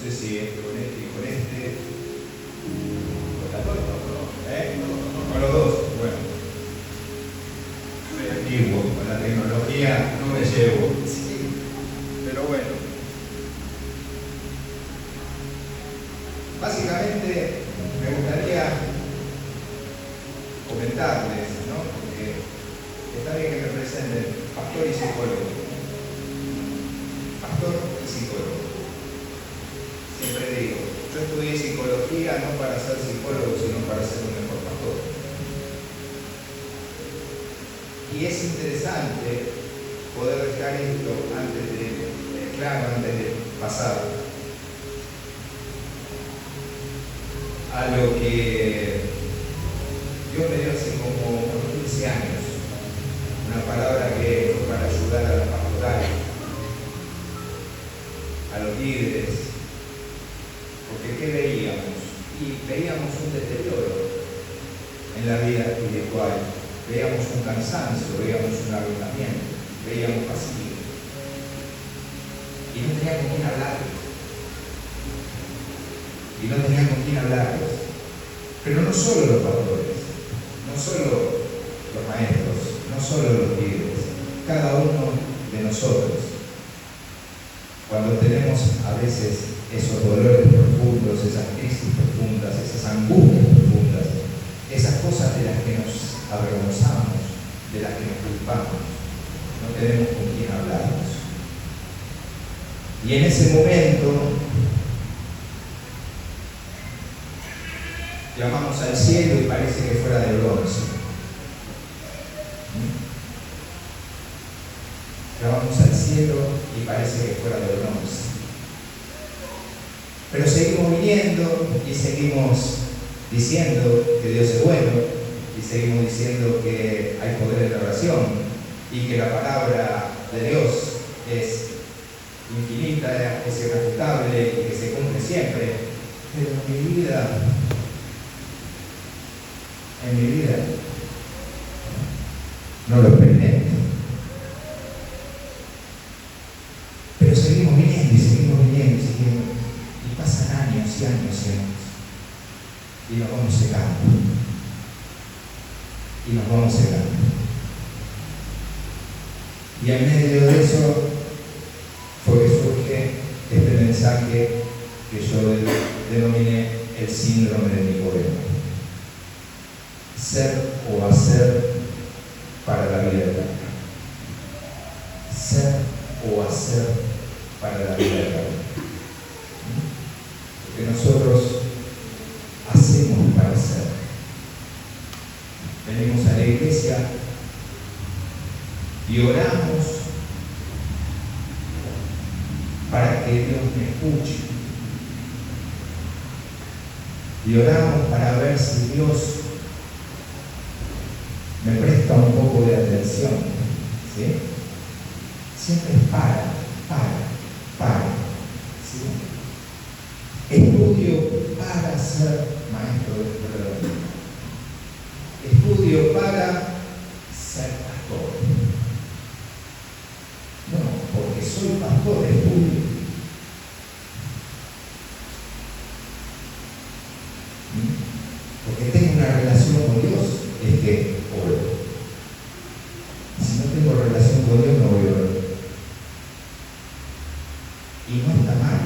sé si con este y con este. Con las dos, no, con los dos. Bueno, soy antiguo, con la tecnología no me llevo. Sí, pero bueno. Básicamente me gustaría comentarles, ¿no? Porque está bien que me presenten pastor y psicólogo. Pastor y psicólogo. Siempre digo, yo estudié psicología no para ser psicólogo, sino para ser un mejor pastor. Y es interesante poder dejar esto claro antes de pasar a lo que Dios me dio hace como 15 años. Una palabra que fue para ayudar a la pastoral, a los líderes. Porque ¿qué veíamos? Y veíamos un deterioro en la vida espiritual, veíamos un cansancio, veíamos un agotamiento, veíamos vacío. Y no tenía con quién hablarles. Pero no solo los pastores, no solo los maestros, no solo los líderes, cada uno de nosotros. Cuando tenemos a veces esos dolores profundos, esas crisis profundas, esas angustias profundas, esas cosas de las que nos avergonzamos, de las que nos culpamos, no tenemos con quién hablarnos. Y en ese momento llamamos al cielo y parece que fuera de bronce. Llamamos al cielo y parece que fuera de bronce. Pero seguimos viniendo y seguimos diciendo que Dios es bueno y seguimos diciendo que hay poder en la oración y que la palabra de Dios es infinita, es irrefutable y que se cumple siempre. Pero en mi vida, no lo experimento. Pero seguimos viniendo y seguimos viniendo y seguimos. Y pasan años y años y años. Y nos vamos secando. Y en medio de eso fue que surge este mensaje que yo denominé el síndrome de Nicodemo. Ser o hacer para la vida eterna. Ser o hacer para la vida eterna. Porque nosotros hacemos para ser. Venimos a la iglesia y oramos para que Dios me escuche. Y oramos para ver si Dios me presta un poco de atención. ¿Sí? Siempre es para. ¿Sí? Estudio para ser maestro de escuela. Estudio para ser pastor. No, porque soy pastor, estudio. Porque tengo una relación con Dios, es que oro. Si no tengo relación con Dios, no voy a orar. Y no está mal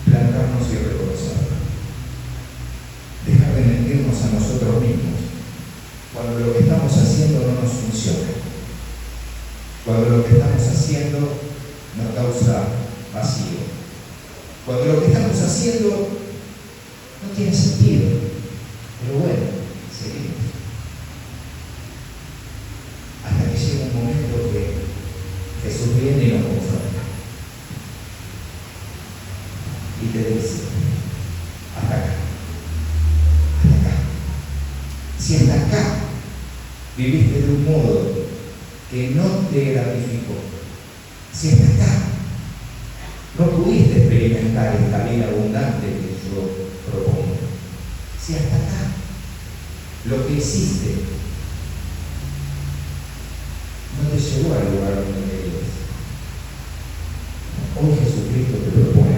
plantarnos y reconocerlo. Dejar de mentirnos a nosotros mismos cuando lo que estamos haciendo no nos funciona. Cuando lo que estamos haciendo nos causa vacío. Cuando lo que estamos haciendo no tiene sentido. Pero bueno, seguimos. Hasta que llega un momento que Jesús viene y nos confronta. Y te dice, hasta acá. Si hasta acá viviste de un modo que no te gratificó, si hasta acá no pudiste experimentar esta vida abundante que yo propongo, si hasta acá lo que hiciste no te llevó al lugar donde querías, hoy Jesucristo te propone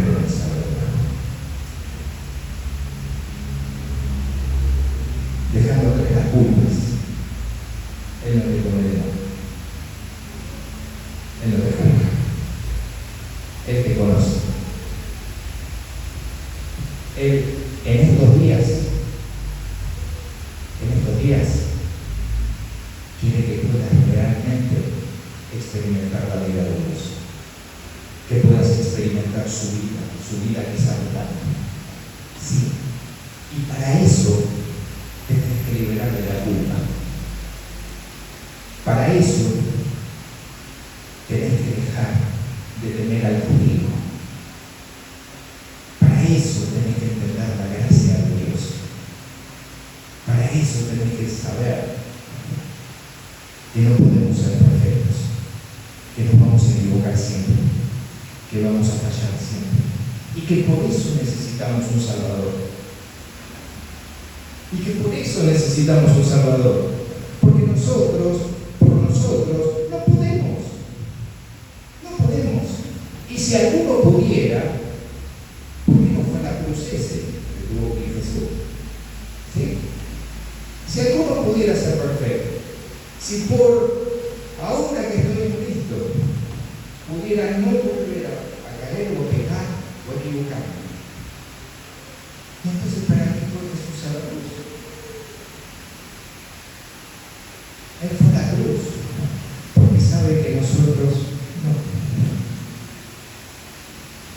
experimentar su vida que es abundante. Sí. Y para eso te tienes que liberar de la culpa. Para eso tenés que dejar de temer al judío. Para eso tenés que entender la gracia de Dios. Para eso tenés que saber que no podemos ser perfectos, que nos vamos a equivocar siempre, que vamos a fallar siempre, y que por eso necesitamos un Salvador. Y que por eso necesitamos un Salvador, porque nosotros, por nosotros, no podemos. No podemos. Y si alguno pudiera, ¿por qué no fue a la cruz ese que tuvo que ir Jesús? ¿Sí? Si alguno pudiera ser perfecto, si por ahora que estoy en Cristo, pudiera no volver a caer o pecar o equivocarme, entonces ¿para qué fue Jesús a la cruz? Él fue a la cruz porque sabe que nosotros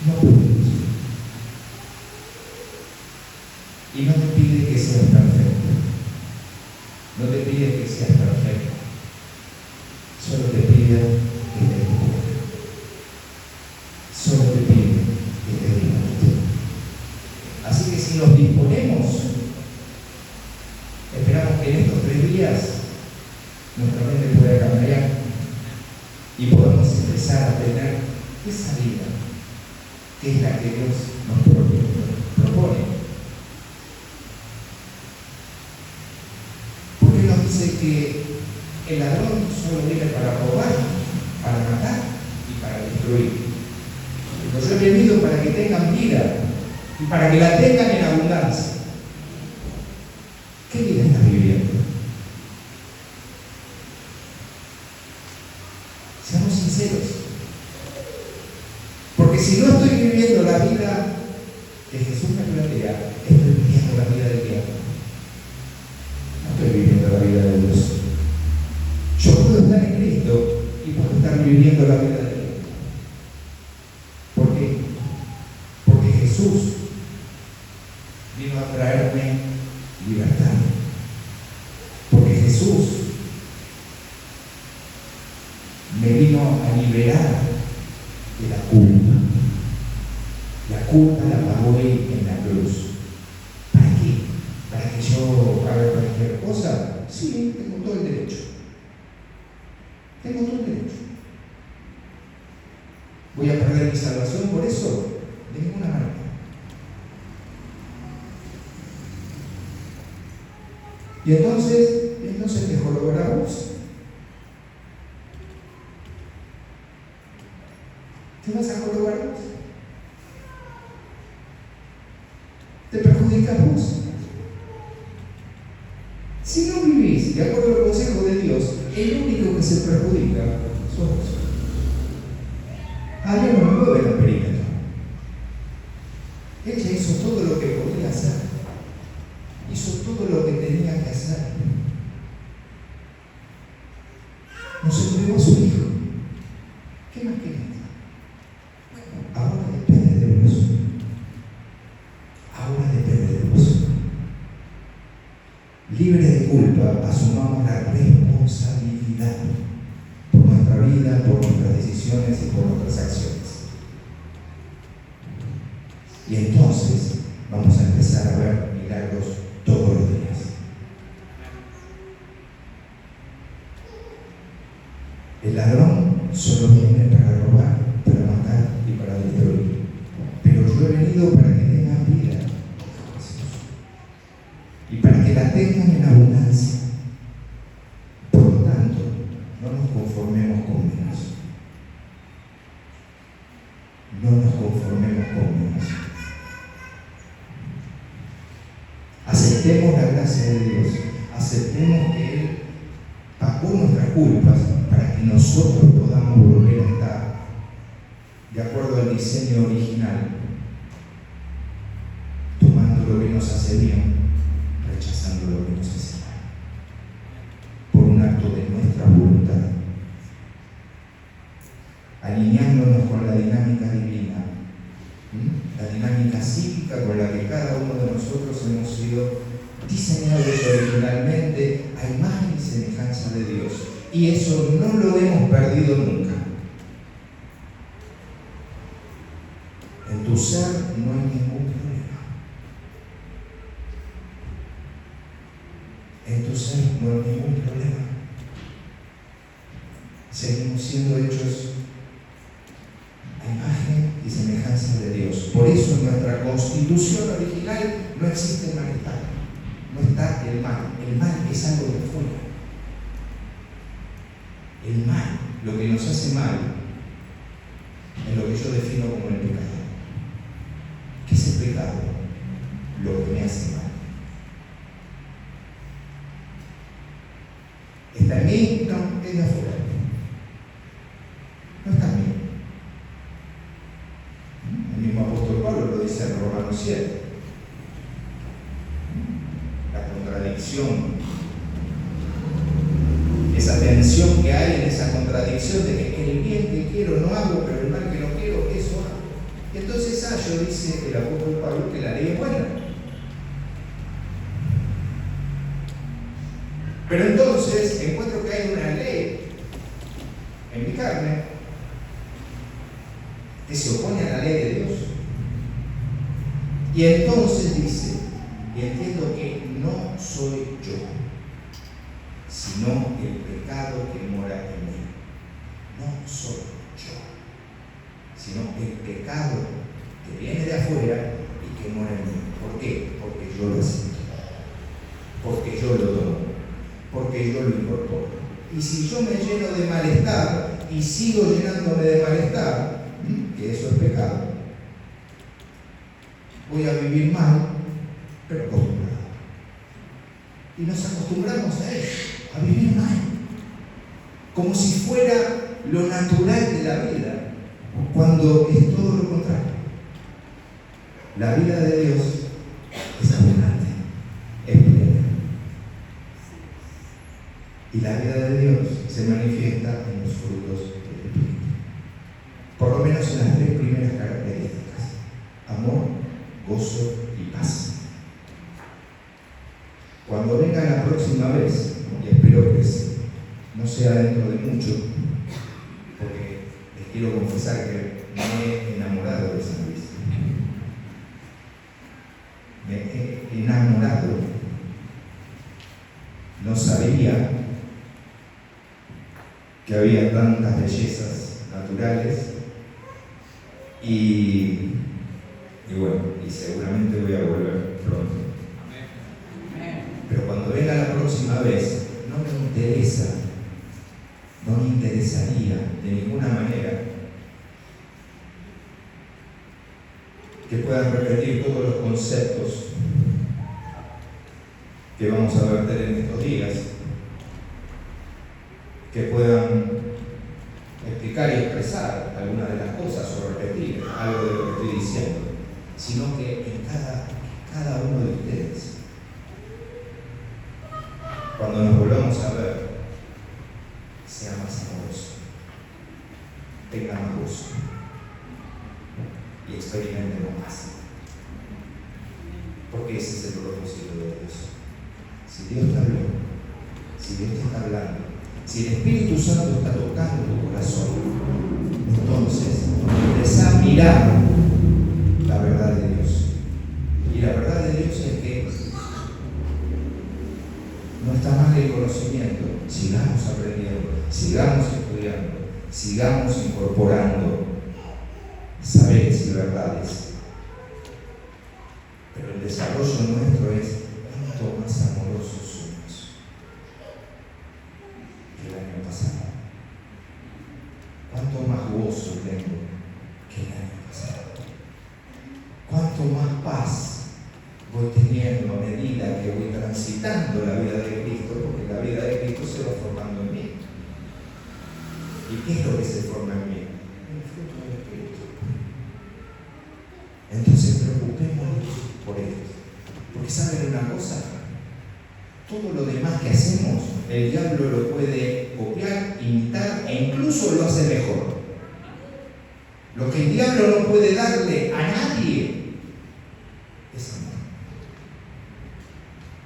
no podemos. Y no te pide que seas perfecto. No te pide que seas perfecto. Solo te pide que te dispongas. Solo te pide que te dispongas. Así que si nos disponemos, esperamos que en estos 3 días nuestra mente pueda cambiar y podamos empezar a tener esa vida que es la que Dios nos propone. Porque nos dice que el ladrón solo viene para robar, para matar y para destruir. Pero yo he venido para que tengan vida y para que la tengan en abundancia. ¿Qué vida estás viviendo? Seamos sinceros. Porque si no estoy viviendo la vida que Jesús me plantea, estoy viviendo la vida del diablo. No estoy viviendo la vida de Dios. Yo puedo estar en Cristo y puedo estar viviendo la vida de Dios. ¿Por qué? Porque Jesús vino a traerme libertad. Porque Jesús me vino a liberar de la culpa. La culpa la pagó Él en la cruz. ¿Para qué? ¿Para que yo haga cualquier cosa? Sí, tengo todo el derecho. Tengo todo el derecho. ¿Voy a perder mi salvación por eso? De ninguna manera. Y entonces te jorobará a vos. ¿Te vas a jorobar vos? ¿Te perjudica vos? Si no vivís de acuerdo al consejo de Dios, el único que se perjudica sos vos. A Dios no me mueve el perímetro. Ella hizo todo lo que podía hacer. Hizo todo lo que tenía que hacer. Nos entregó a su hijo. ¿Qué más querés? Bueno, ahora depende de vos. Ahora depende de vos. Libre de culpa, asumamos la responsabilidad por nuestra vida, por nuestras decisiones y por nuestras acciones. Y entonces vamos a empezar a ver milagros todos los días. El ladrón solo viene para robar, para matar y para destruir. Pero yo he venido para que tengan vida, y para que la tengan en abundancia. Por lo tanto, no nos conformemos con menos. No nos conformemos con menos. Aceptemos la gracia de Dios. Aceptemos que Él pagó nuestras culpas para que nosotros podamos volver a estar de acuerdo al diseño original, tomando lo que nos hace bien, rechazando lo que nos hace mal, por un acto de nuestra voluntad, alineándonos con la dinámica divina originalmente a imagen y semejanza de Dios. Y eso no lo hemos perdido nunca. En tu ser no hay ningún problema. En tu ser no hay ningún problema. Seguimos siendo hechos a imagen y semejanza de Dios. Por eso en nuestra constitución original no existe el malestar. No está el mal. El mal es algo de fuera. El mal, lo que nos hace mal, es lo que yo defino como el pecado. ¿Qué es el pecado? Lo que me hace mal. ¿Está en mí? No, es de afuera. No está en mí. El mismo apóstol Pablo lo dice en Romanos 7. La contradicción, esa tensión que hay en esa contradicción de que el bien que quiero no hago, pero el mal que no quiero, eso hago. Y entonces yo dice el apóstol Pablo que la ley es buena. Pero entonces encuentro que hay una ley en mi carne que se opone a la ley de Dios. Y entonces dice, y entiendo que no soy yo, sino el pecado que mora en mí. No soy yo, sino el pecado que viene de afuera y que mora en mí. ¿Por qué? Porque yo lo acepto, porque yo lo tomo, porque yo lo incorporo. Y si yo me lleno de malestar y sigo llenándome de malestar, que eso es pecado, voy a vivir mal, pero acostumbrado. Y nos acostumbramos a eso, a vivir mal, como si fuera lo natural de la vida, cuando es todo lo contrario. La vida de Dios es abundante, es plena. Y la vida de Dios se manifiesta en los frutos del Espíritu. Por lo menos en las 3 primeras características: amor, gozo y paz. Cuando venga la próxima vez, y espero que no sea dentro de mucho, porque les quiero confesar que me he enamorado de San Luis. Me he enamorado. No sabía que había tantas bellezas naturales y bueno, y seguramente voy a volver pronto. Pero cuando venga la próxima vez, no me interesaría de ninguna manera que puedan repetir todos los conceptos que vamos a verter en estos días, que puedan explicar y expresar algunas de las cosas o repetir algo de lo que estoy diciendo, sino que en cada uno de ustedes, cuando nos volvamos a ver, sea más amoroso, tenga más gozo y experimentemos más. Porque ese es el propósito de Dios. Si Dios te habló, si Dios te está hablando, si el Espíritu Santo está tocando tu corazón, entonces empieza a mirar la verdad de Dios. Y la verdad de Dios es que no está más que el conocimiento. Sigamos aprendiendo, sigamos estudiando, sigamos incorporando saberes y verdades. Pero el desarrollo nuestro es cuánto más amorosos somos que el año pasado. Cuánto más gozo tengo que el año pasado. Cuánto más paz voy teniendo a medida que voy transitando la vida de Cristo, porque la vida de Cristo se va formando en mí. ¿Y qué es lo que se forma en mí? El fruto del Espíritu. Entonces preocupémonos por esto. Porque ¿saben una cosa? Todo lo demás que hacemos, el diablo lo puede copiar, imitar e incluso lo hace mejor. Lo que el diablo no puede darle a nadie es amor.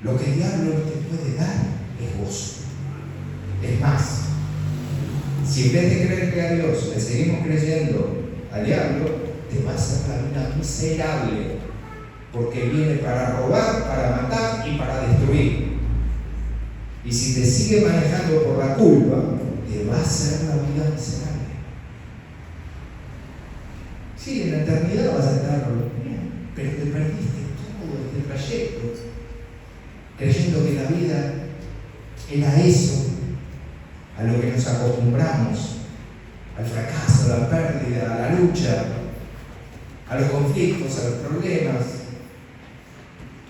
Lo que el diablo no te puede dar es gozo. Es más, si en vez de creerle a Dios le seguimos creyendo al diablo, te va a hacer la vida miserable, porque viene para robar, para matar y para destruir. Y si te sigue manejando por la culpa, te va a hacer la vida miserable. Sí, en la eternidad vas a estar bien, pero te perdiste todo este trayecto, creyendo que la vida era eso, a lo que nos acostumbramos, al fracaso, a la pérdida, a la lucha, a los conflictos, a los problemas,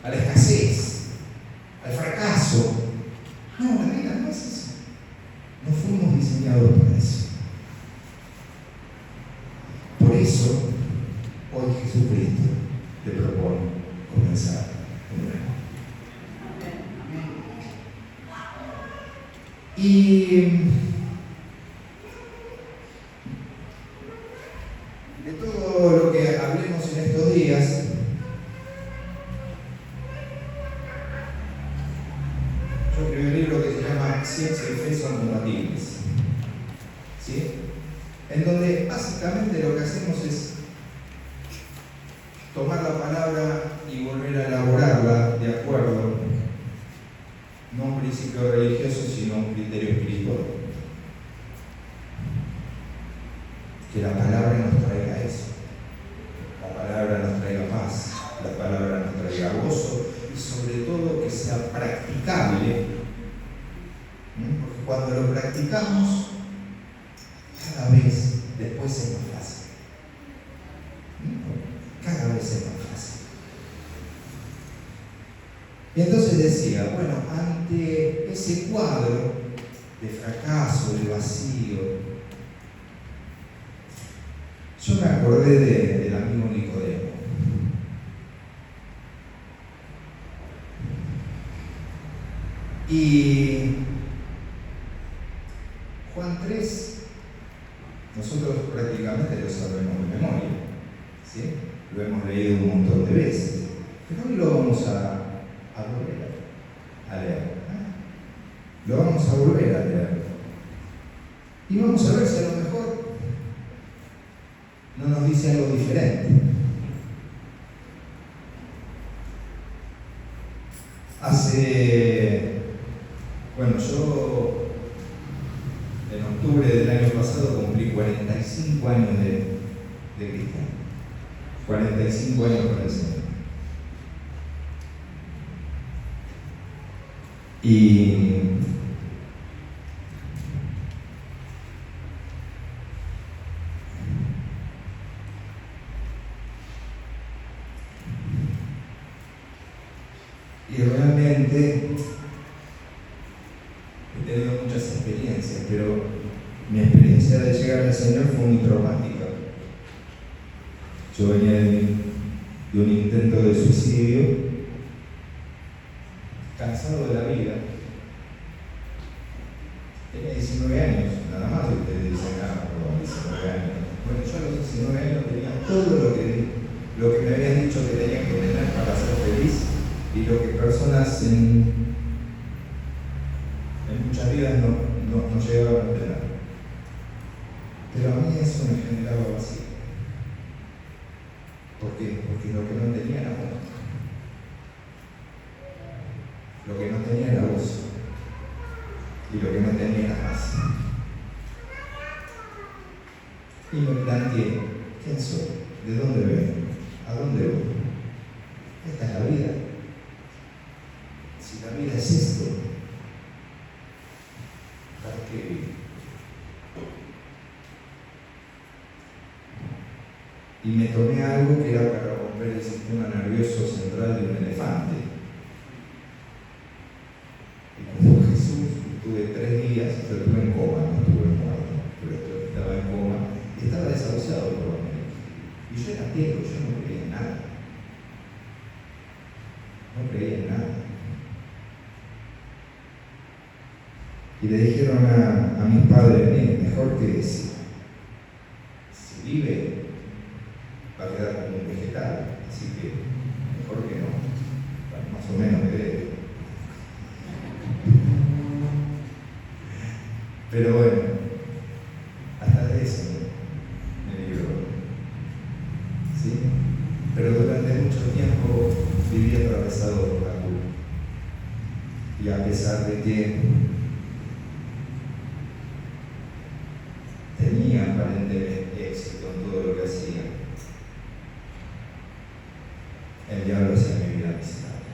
a la escasez, al fracaso. No, la vida no es eso. No fuimos diseñados para eso. Por eso, hoy Jesucristo te propone comenzar de nuevo. Y de todo lo que hablemos en estos días, yo escribí un libro que se llama Ciencia y Fe son compatibles, ¿sí? En donde básicamente lo que hacemos es tomar la palabra y volver a elaborarla de acuerdo, no a un principio religioso, sino a un criterio espiritual. Que la palabra nos traiga eso, la palabra nos traiga paz, la palabra nos traiga gozo y sobre todo que sea practicable, porque cuando lo practicamos, cada vez después es más fácil. Cada vez es más fácil. Y entonces decía, bueno, ante ese cuadro de fracaso, de vacío, yo me acordé del amigo Nicodemo. Y Juan 3, nosotros prácticamente lo sabemos de memoria, ¿sí? Lo hemos leído un montón de veces, pero hoy lo vamos a volver a leer. Lo vamos a volver a leer. Y vamos a ver si a lo mejor no nos dice algo diferente. Yo en octubre del año pasado cumplí 45 años de cristiano. 45 años con el Señor. Y realmente he tenido muchas experiencias, pero mi experiencia de llegar al Señor fue muy traumática. Yo venía de un intento de suicidio, cansado de la vida. Tenía 19 años, nada más, y ustedes dicen, perdón, 19 años. Bueno, yo a los 19 años tenía todo lo que me habían dicho que tenía que tener para ser feliz, y lo que personas en muchas vidas no llegaban a tener. Pero a mí eso me generaba vacío. ¿Por qué? Porque lo que no tenía era amor. Lo que no tenía era gozo. Y lo que no tenía era paz. Y me planteé, ¿quién soy? ¿De dónde vengo? ¿A dónde voy? Esta es la vida. Si la vida es esto, ¿para qué vivir? Y me tomé algo que era para romper el sistema nervioso central de un elefante. Y como Jesús, estuve 3 días, pero estuve en coma, no estuve muerto, pero estaba en coma y estaba desahuciado por lo menos. Y yo era ateo, yo no creía en nada. No creía en nada. Y le dijeron a mis padres, miren, mejor que si vive, va a quedar como un vegetal, así que mejor que no, más o menos que debe. pero durante mucho tiempo viví atravesado por la culpa. Y a pesar de que tenía aparentemente éxito en todo lo que hacía, el diablo hacía mi vida miserable.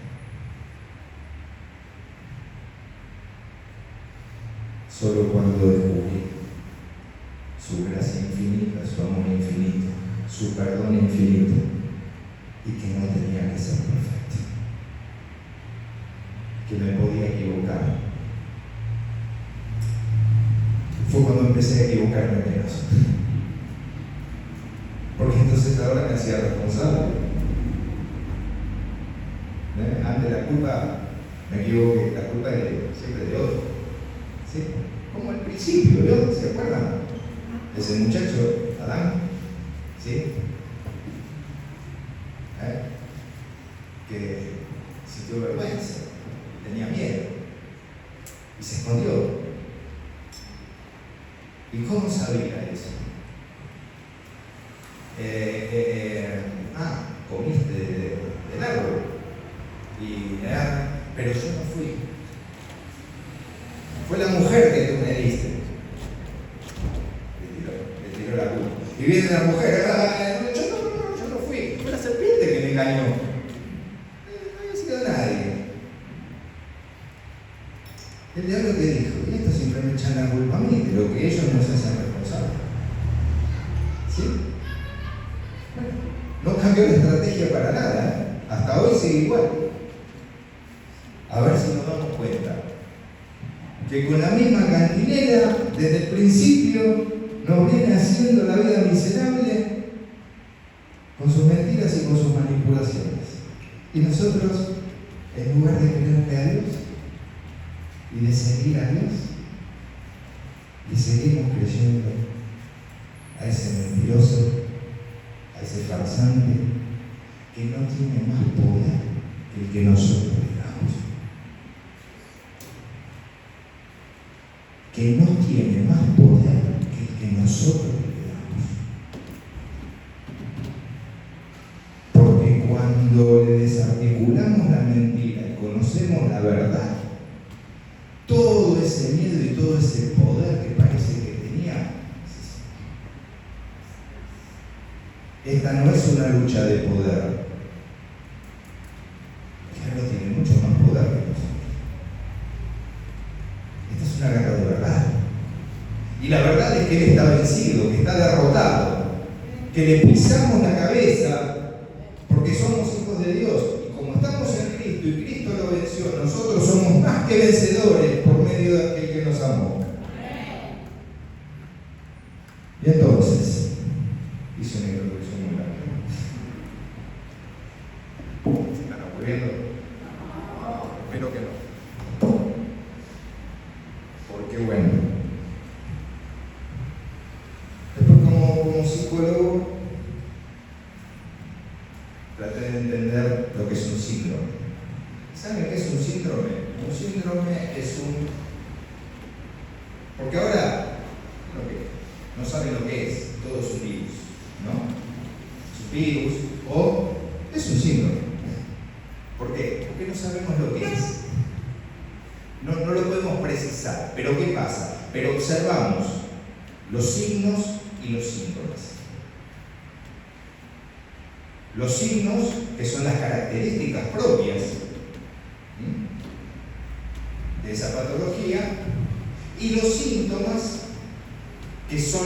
Solo cuando descubrí su gracia infinita, su amor infinito, su perdón infinito, y que no tenía que ser perfecto, que me podía equivocar, fue cuando empecé a equivocarme menos. Porque entonces ahora me hacía responsable. Antes la culpa, me equivoqué, la culpa es siempre de otro. ¿Sí? Como al principio, ¿no? ¿Se acuerdan? Ese muchacho, Adán, ¿sí? Que sintió vergüenza, tenía miedo y se escondió. ¿Y cómo sabía eso? Comiste del árbol. Pero yo no fui. Fue la mujer que tú me diste. Le tiró la culpa. Y viene la mujer, yo no fui. Fue la serpiente que me engañó. No había sido nadie. El diablo que dijo, y esto siempre me echan la culpa a mí, de lo que ellos no se hacen responsables. ¿Sí? Bueno, no cambió la estrategia para nada, ¿eh? Hasta hoy sigue igual. A ver si nos damos cuenta que con la misma cantinela, desde el principio, nos viene haciendo la vida miserable con sus mentiras y con sus manipulaciones. Y nosotros, en lugar de creerle a Dios y de seguir a Dios, le seguimos creyendo a ese mentiroso, a ese farsante que no tiene más poder que el que nosotros le damos. Que no tiene más poder que el que nosotros le damos. Porque cuando le desarticulamos la mentira y conocemos la verdad, todo ese miedo y todo ese poder que parece que tenía, esta no es una lucha de poder. El diablo tiene mucho más poder que nosotros. Esta es una guerra de verdad. Y la verdad es que él está vencido, que está derrotado, que le pisamos la cabeza porque somos hijos de Dios. Y como estamos en Cristo y Cristo lo venció, nosotros somos más que vencedores por medio de aquel que nos amó. Y entonces, hizo una introducción muy larga. ¿Están aburriendo? Espero que no. Porque bueno, después como psicólogo traté de entender lo que es un síndrome. ¿Saben qué es un síndrome? Un síndrome es porque ahora no saben lo que es, todo es un virus, ¿no? Es un virus o es un síndrome. ¿Por qué? Porque no sabemos lo que es. No lo podemos precisar. ¿Pero qué pasa? Pero observamos los signos y los síntomas. Los signos, que son las características propias de esa patología, y los síntomas, que son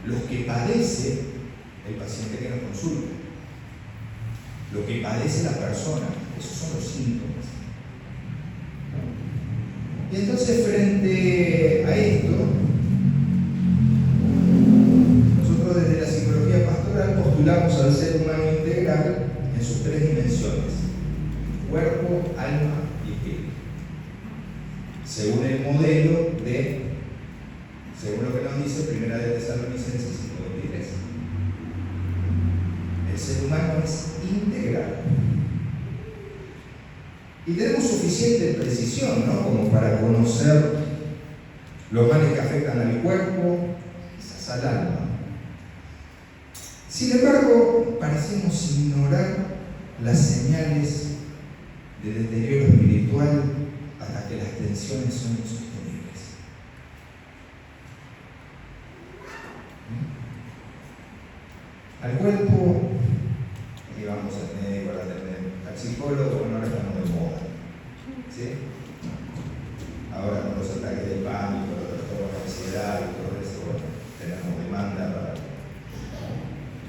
los que padece el paciente que nos consulta, lo que padece la persona. Esos son los síntomas. Y entonces, frente a esto, nosotros desde la psicología pastoral postulamos al ser humano integral en sus tres dimensiones: cuerpo, alma y espíritu, según el modelo según lo que nos dice 1 Tesalonicenses 5:23. El ser humano es integral. Y tenemos suficiente precisión, ¿no?, como para conocer los males que afectan al cuerpo, quizás al alma. Sin embargo, parecemos ignorar las señales de deterioro espiritual hasta que las tensiones son insostenibles. Al cuerpo, aquí vamos al médico, al psicólogo, bueno, ahora estamos de moda. ¿Sí? Ahora con los ataques de pánico, los trastornos de ansiedad y todo eso, bueno, tenemos demanda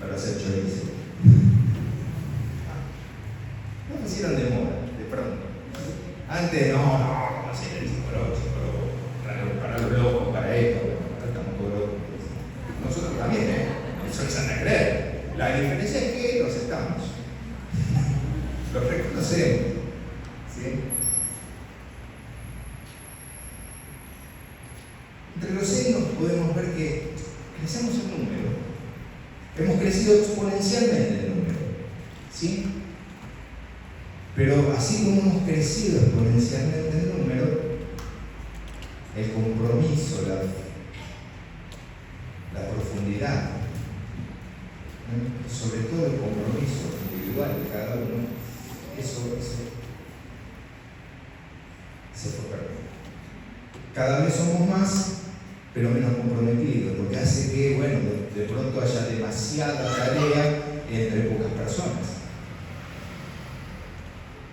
para hacer chorizo. No pusieron de moda, de pronto. Antes no sé, el psicólogo, para los locos, para esto, bueno, ahora estamos todos locos. Nosotros también, eso es a creer. La diferencia es que los estamos. Los reconocemos. ¿Sí? Entre los signos podemos ver que crecemos en número. Hemos crecido exponencialmente en número. ¿Sí? Pero así como hemos crecido exponencialmente en número, el compromiso, la profundidad, sobre todo el compromiso individual de cada uno, eso se fue perdiendo. Cada vez somos más, pero menos comprometidos, lo que hace que, bueno, de pronto haya demasiada tarea entre pocas personas.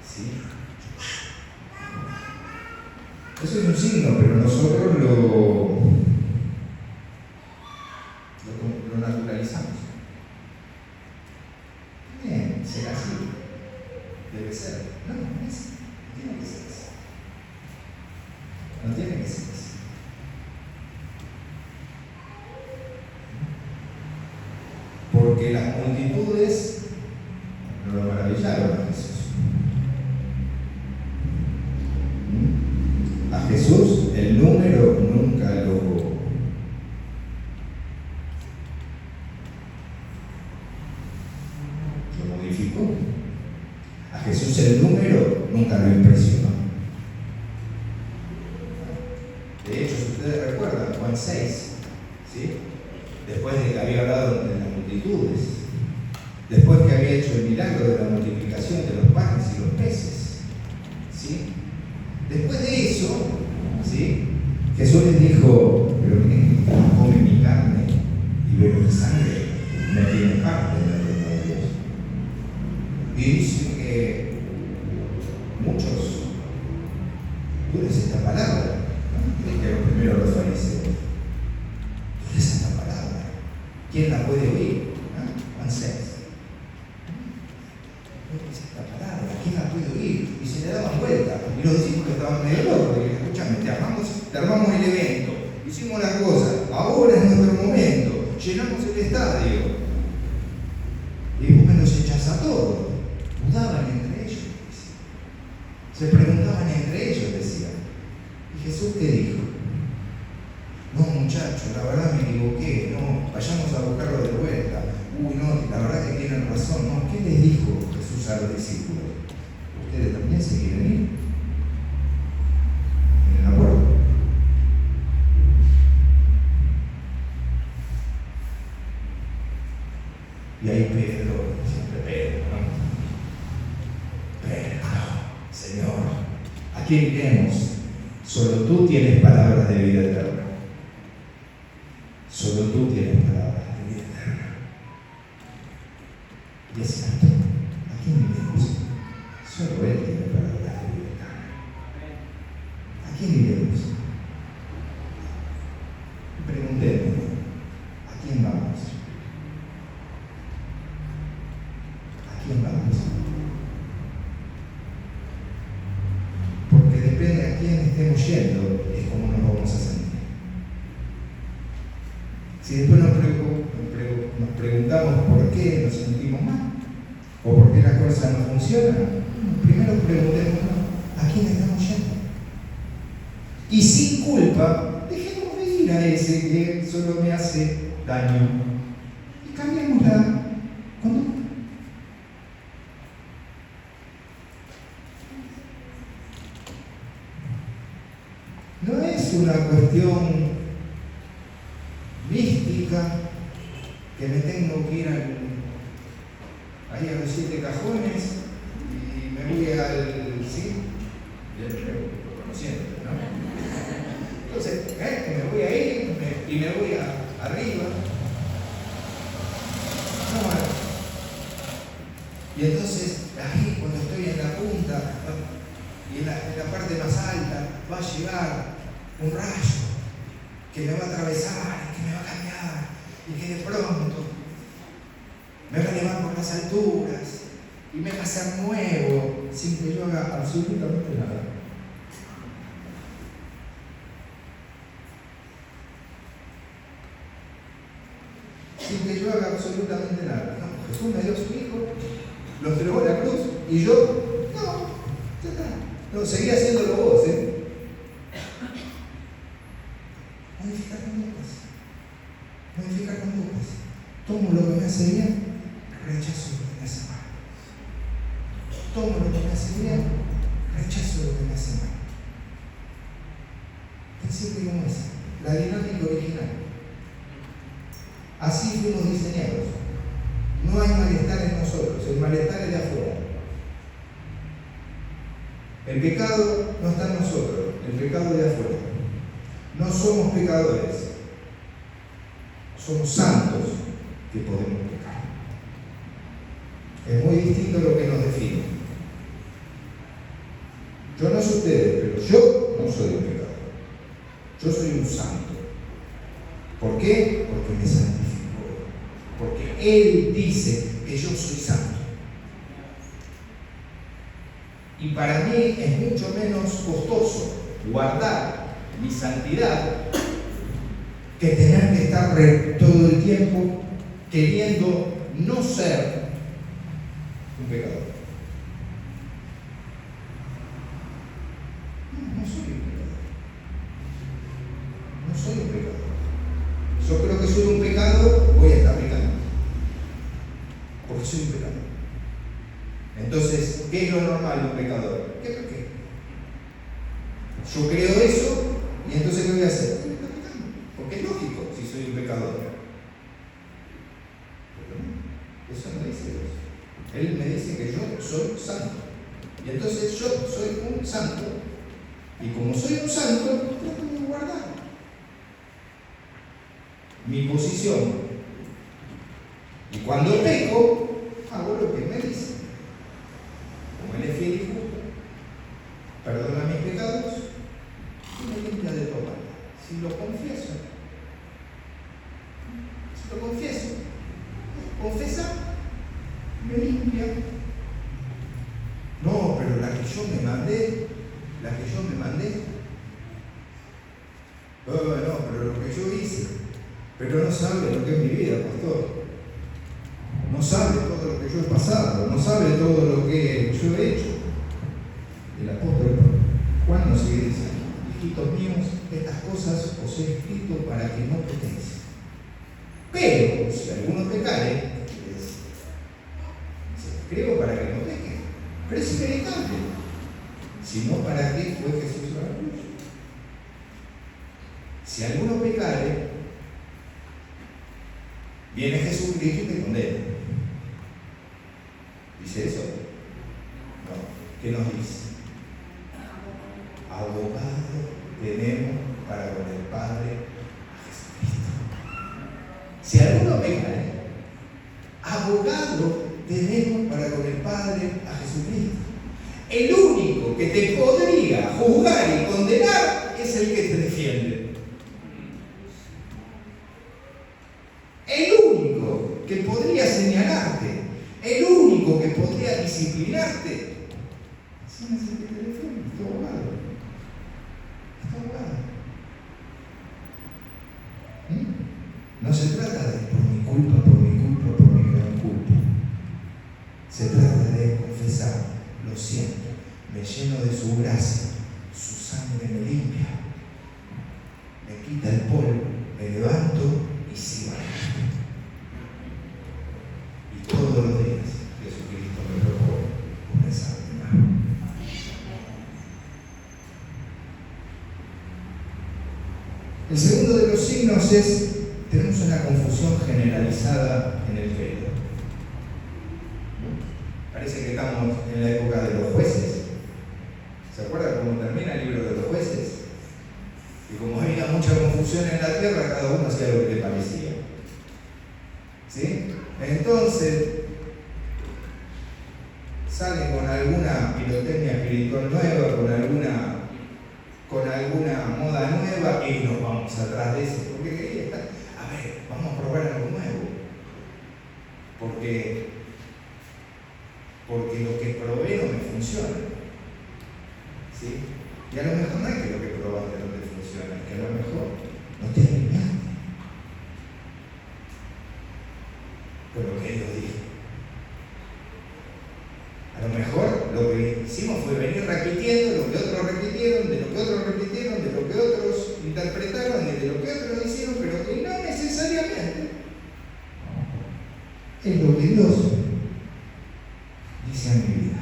¿Sí? Eso es un signo, pero nosotros lo naturalizamos. Bien, será así. Debe ser. No es. No tiene que ser así. No tiene que ser así. Porque las multitudes no lo maravillaron a Jesús. A Jesús el número nunca lo modificó. A Jesús el número nunca lo impresionó. De hecho, si ustedes recuerdan, Juan 6, ¿sí? Después de que había hablado de las multitudes, después que había hecho el milagro de la multiplicación de los panes y los peces, ¿sí? Después de eso, ¿sí? Jesús les dijo, pero miren, quien come mi carne y bebe mi sangre, no tiene parte en el reino de Dios. Y dice que muchos, tú eres esta palabra, ¿no? Que lo primero los fariseos, tú eres esta palabra, ¿quién la puede oír? Juan 6. Esta palabra, ¿quién la puede oír? Y se le daban vuelta. Y los discípulos estaban medio locos, porque escúchame, te armamos el evento, hicimos las cosas, ahora es nuestro momento, llenamos el estadio. Y vos me los echás a todos. Dudaban entre ellos, se preguntaban entre ellos, decían. Y Jesús, ¿qué dijo? No, muchachos, la verdad me equivoqué, no, vayamos a buscarlo de vuelta. Uy, no, la verdad que tienen razón, ¿no? ¿Qué les dijo Jesús a los discípulos? ¿Ustedes también se quieren ir? ¿Tienen acuerdo? Y ahí Pedro, siempre Pedro, ¿no? Pedro, Señor, ¿a quién iremos? Solo tú tienes palabras de vida eterna. Solo tú tienes palabras de vida eterna. Y es cierto, ¿a quién iremos? Solo Él tiene palabras de vida eterna. ¿A quién iremos? Preguntémonos, ¿a quién vamos? ¿A quién vamos? Porque depende a quién estemos yendo, es como nos vamos a sentir. Si después nos preguntamos por qué nos sentimos mal, o por qué las cosas no funcionan, primero preguntémonos a quién estamos yendo. Y sin culpa, dejemos de ir a ese que solo me hace daño. Y cambiemos la conducta. No es una cuestión mística que me tengo que ir al ahí a los 7 cajones y me voy al... ¿sí? Conociendo, ¿no? Entonces, que me voy ahí y me voy arriba. No, y entonces, ahí cuando estoy en la punta y en la parte más alta, va a llegar un rayo que me va a atravesar, que me va a cambiar, y que de pronto me va a llevar por las alturas y me va a hacer nuevo sin que yo haga absolutamente nada. Sin que yo haga absolutamente nada. No, Jesús me dio a su hijo, lo entregó a la cruz y yo, no, ya está. No, seguí haciéndolo vos, Modificar conductas. Tomo lo que me hace bien, rechazo lo que me hace mal. Tomo lo que me hace bien, rechazo lo que me hace mal. Principio como ese, la dinámica original. Así fuimos diseñados. No hay malestar en nosotros, el malestar es de afuera. El pecado no está en nosotros, el pecado es de afuera. No somos pecadores, somos santos que podemos pecar. Es muy distinto lo que nos define. Yo no sé ustedes, pero yo no soy un pecador. Yo soy un santo. ¿Por qué? Porque me santificó. Porque Él dice que yo soy santo. Y para mí es mucho menos costoso guardar mi santidad que tener que estar todo el tiempo queriendo no ser un pecador. No soy un pecador. No soy un pecador. Yo creo que soy un pecador, voy a estar pecando. Porque soy un pecador. Entonces, ¿qué es lo normal de un pecador? ¿Qué pequé? Yo creo eso, y entonces ¿qué voy a hacer? Voy a estar pecando. Porque es lógico si soy un pecador. Pero no, eso no dice Dios. Él me dice que yo soy santo. Y entonces yo soy un santo. Y como soy un santo, trato de guardar mi posición. Y cuando peco, hago lo que Él me dice. Como Él es fiel y justo, perdona mis pecados y me limpia de todo mal. Si lo confieso, confesa, me limpia. No, pero la que yo me mandé, no, pero lo que yo hice, pero no sabe lo que es mi vida, pastor. No sabe todo lo que yo he pasado, no sabe todo lo que yo he hecho. El apóstol Juan nos sigue diciendo: hijitos míos, estas cosas os he escrito para que no pequéis. Pero si alguno pecare, escribo para que no peque. Pero es inevitable. Si no, ¿para qué fue Jesús a la cruz? Si alguno pecare, viene Jesucristo y te condena. ¿Dice eso? No. ¿Qué nos dice? Abogado tenemos para con el Padre a Jesucristo. Si alguno pecare, abogado tenemos para con el Padre a Jesucristo. El único que te podría juzgar y condenar es el que te defiende. El único que podría señalarte, el único que podría disciplinarte, es el que te defiende, es tu abogado. Es tu abogado. No se trata de por mi culpa, por mi gran culpa. Se trata de confesar, lo siento, me lleno de su gracia, su sangre me limpia, me quita el polvo, me levanto y sigo adelante. Y todos los días Jesucristo me propone comenzar de nuevo. El segundo de los signos es: tenemos una confusión generalizada en el credo. parece que estamos en la época de los jueces. ¿Se acuerdan cómo termina el libro de los jueces? Y como había mucha confusión en la tierra, cada uno hacía lo que le parecía. ¿Sí? Entonces, salen con alguna pirotecnia espiritual nueva, con alguna moda nueva, y nos vamos atrás de eso. Porque quería estar, a ver, vamos a probar algo nuevo. Porque lo que probé no me funciona. ¿Sí? Y a lo mejor no es que lo que probaste no te funciona, es que a lo mejor no te alineaste con lo que Dios dijo. A lo mejor lo que hicimos fue venir repitiendo lo que otros repitieron, de lo que otros repitieron, de lo que otros interpretaron, y de lo que otros hicieron, pero que no necesariamente es lo que Dios dice a mi vida.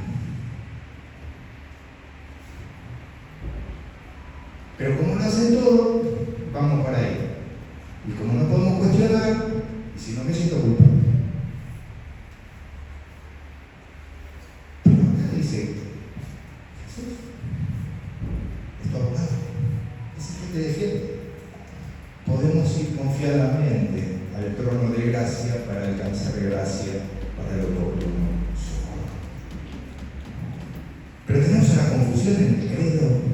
Pero como no hacen todo, vamos para ahí. Y como no podemos cuestionar, y si no me siento culpable. Pero acá dice, Jesús es tu abogado, es el que te defiende. Podemos ir confiadamente al trono de gracia para alcanzar gracia para el oportuno socorro. Pero tenemos una confusión en el credo.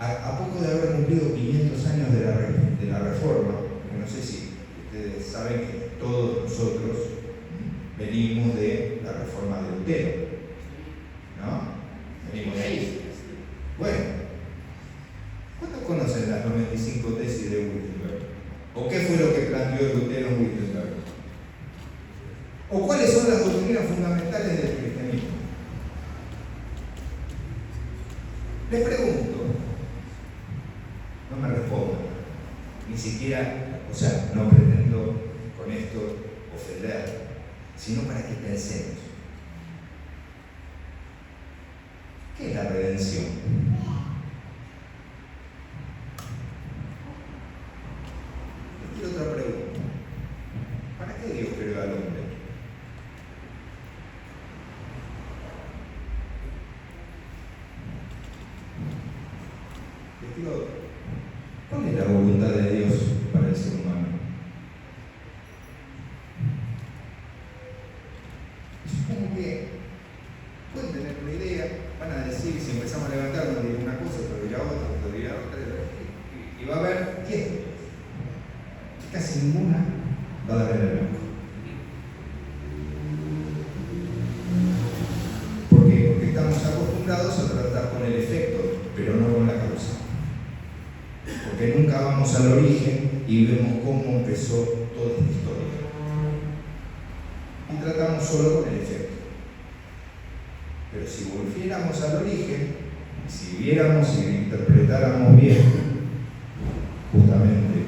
A poco de haber cumplido 500 años de la Reforma, que no sé si ustedes saben que todos nosotros venimos de la Reforma de Lutero, ¿no? Venimos de ahí. Bueno, ¿cuántos conocen las 95 tesis de Wittenberg? ¿O qué fue lo que planteó Lutero en Wittenberg? ¿O cuáles son las doctrinas fundamentales del cristianismo? Les pregunto. No me respondan, ni siquiera, no pretendo con esto ofender, sino para que pensemos. ¿Qué es la redención? Les quiero otra pregunta. ¿Para qué Dios creó al hombre? Les quiero otra. ¿Cuál es la voluntad de Dios para el ser humano? Supongo que pueden tener una idea, van a decir, si empezamos a levantarnos, diré una cosa, pero dirá otra, y va a haber 10. Casi ninguna va a dar el blanco. ¿Por qué? Porque estamos acostumbrados a tratar con el efecto, pero no con la causa. Porque nunca vamos al origen y vemos cómo empezó toda esta historia. Y tratamos solo con el efecto. Pero si volviéramos al origen, si viéramos y interpretáramos bien justamente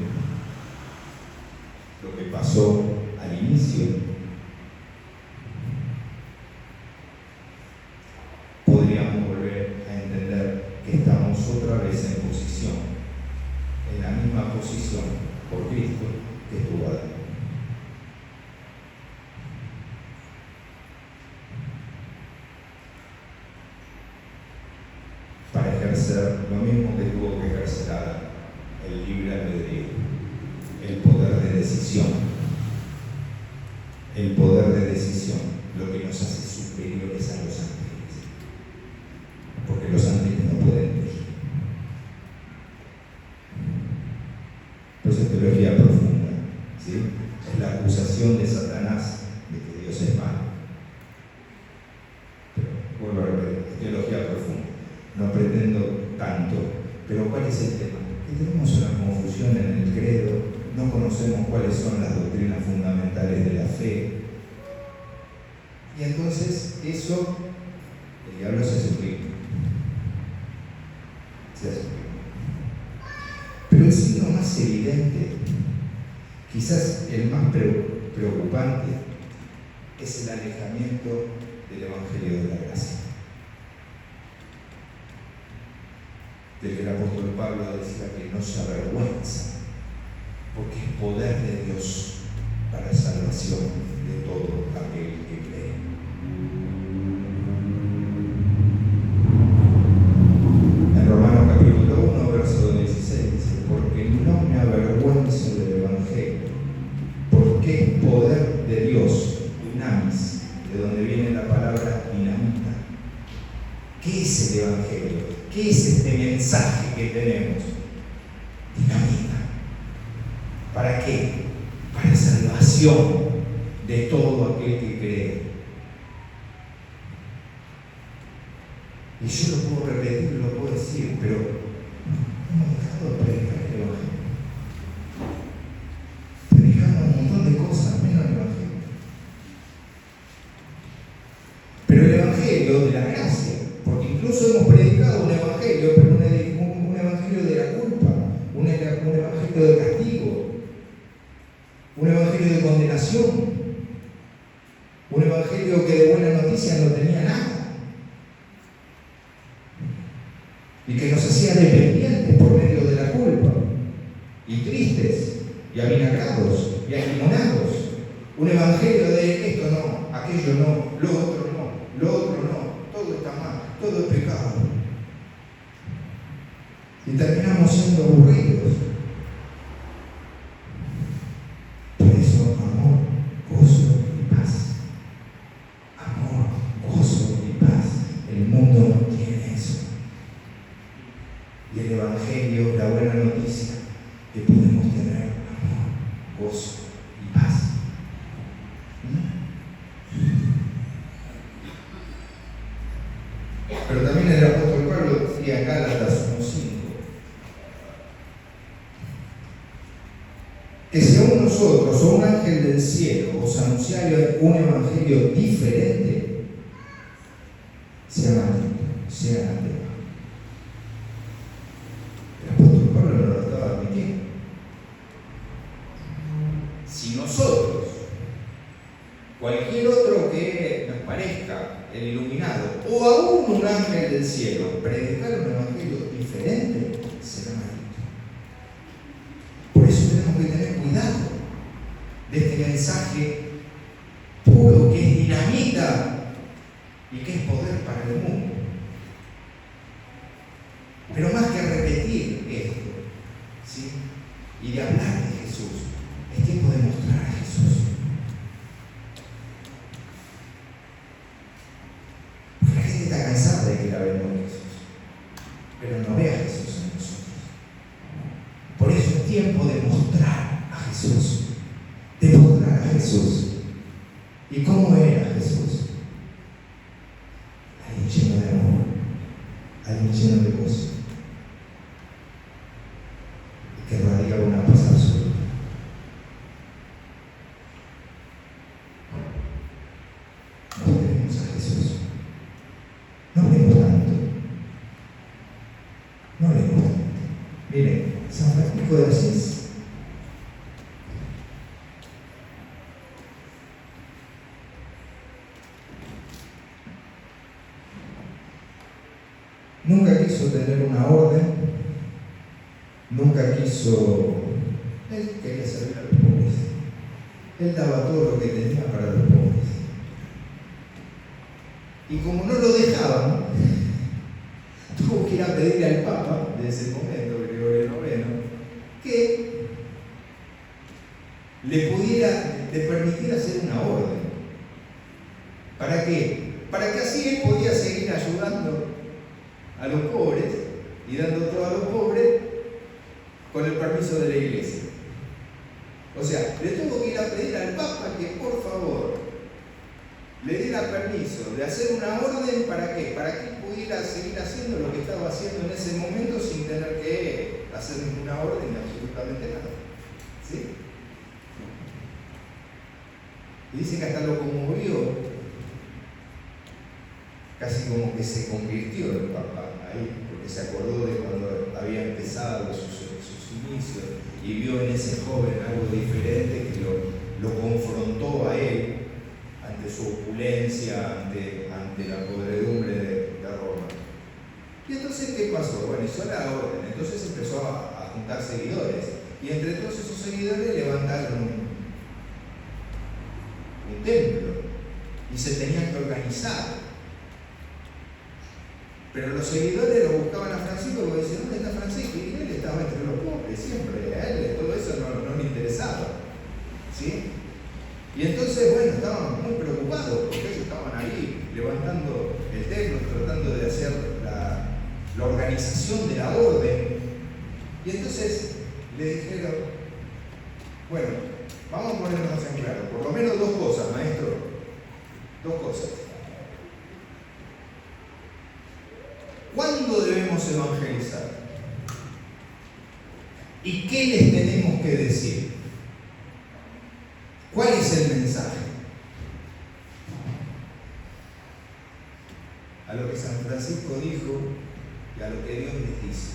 lo que pasó al inicio, podríamos volver a entender que estamos otra vez en posición. En la misma posición por Cristo que estuvo Adán. Para ejercer lo mismo que tuvo que ejercer Adán, el libre albedrío, el poder de decisión. El poder de decisión, lo que nos hace superiores a los ángeles. Porque los ángeles no pueden elegir. Pues es teología profunda, ¿sí? Es la acusación de Satanás de que Dios es malo. Pero, vuelvo a repetir, es teología profunda. No pretendo tanto, pero ¿cuál es el tema? Que tenemos una confusión en el credo, no conocemos cuáles son las doctrinas fundamentales de la fe. Y entonces eso, el diablo se suprime. Se suprime. Pero el signo más evidente, quizás el más preocupante, es el alejamiento del Evangelio de la Gracia. Del que el apóstol Pablo decía que no se avergüenza, porque es poder de Dios para salvación de todo aquel que cree. donde viene la palabra dinamita. ¿Qué es el Evangelio? ¿Qué es este mensaje que tenemos? Dinamita. ¿Para qué? Para salvación de todo aquel que cree. Y yo lo puedo repetir, lo puedo decir, pero no hemos dejado de predicar el Evangelio. Predicamos un montón de cosas, menos el Evangelio. Pero el Evangelio de la gracia, porque incluso hemos predicado un Evangelio, pero un Evangelio de la culpa, un Evangelio de castigo, un Evangelio de condenación, un Evangelio que de buena noticia no tenía nada. Y que nos hacía dependientes por medio de la culpa, y tristes, y avinagrados, y alimonados. Un evangelio de esto no, aquello no, lo otro no, todo está mal, todo es pecado. Y terminamos siendo aburridos. Por eso, amor, gozo y paz. Amor, gozo y paz. El mundo no tiene eso. Y el Evangelio, la buena noticia, que podemos tener amor, gozo y paz. Pero también el apóstol Pablo decía en Gálatas 1:5 que si aún nosotros o un ángel del cielo os anunciara un evangelio diferente, sea maldito, sea anatema. El apóstol Pablo no lo estaba admitiendo. Si nosotros, cualquier otro que nos parezca el iluminado, o aún un ángel del cielo, predicar un evangelio diferente, será maldito. Por eso tenemos que tener cuidado de este mensaje puro que es dinamita y que es poder para el mundo. Pero más que repetir esto, ¿sí?, y de hablar de Jesús, es tiempo de mostrar a Jesús. Porque la gente está cansada de que la vemos a Jesús, pero no ve a Jesús en nosotros. Por eso es tiempo de mostrar a Jesús, de mostrar a Jesús. ¿Y cómo era Jesús? Alguien lleno de amor, alguien lleno de gozo, que radica una paz absoluta. No tenemos a Jesús. No leemos tanto. No leemos tanto. Miren, San Francisco de Asís nunca quiso tener una orden, nunca quiso. Él quería servir a los pobres. Él daba todo lo que tenía para los pobres. Y como no lo dejaban, tuvo que ir a pedirle al Papa de ese momento, Gregorio IX, que le permitiera hacer una orden. ¿Para qué? Para que así él podía seguir ayudando a los pobres y dando todo a los pobres con el permiso de la iglesia. O sea, le tuvo que ir a pedir al Papa que por favor le diera permiso de hacer una orden. ¿Para qué? Para que él pudiera seguir haciendo lo que estaba haciendo en ese momento sin tener que hacer ninguna orden ni absolutamente nada. ¿Sí? Y dice que hasta lo conmovió, casi como que se convirtió el Papa ahí, porque se acordó de cuando había empezado sus inicios y vio en ese joven algo diferente que lo confrontó a él ante su opulencia, ante la podredumbre de Roma. Y entonces, ¿qué pasó? Bueno, hizo la orden. Entonces empezó a juntar seguidores, y entre todos esos seguidores levantaron un templo y se tenían que organizar. Pero los seguidores lo buscaban a Francisco porque decían: ¿dónde está Francisco? Y él estaba entre los pobres siempre. A él todo eso no le interesaba. ¿Sí? Y entonces, bueno, estaban muy preocupados porque ellos estaban ahí levantando el templo, tratando de hacer la organización de la orden. Y entonces le dijeron, bueno, vamos a ponernos en claro, por lo menos dos cosas, maestro, dos cosas. ¿Cuándo debemos evangelizar? ¿Y qué les tenemos que decir? ¿Cuál es el mensaje? A lo que San Francisco dijo y a lo que Dios les dice.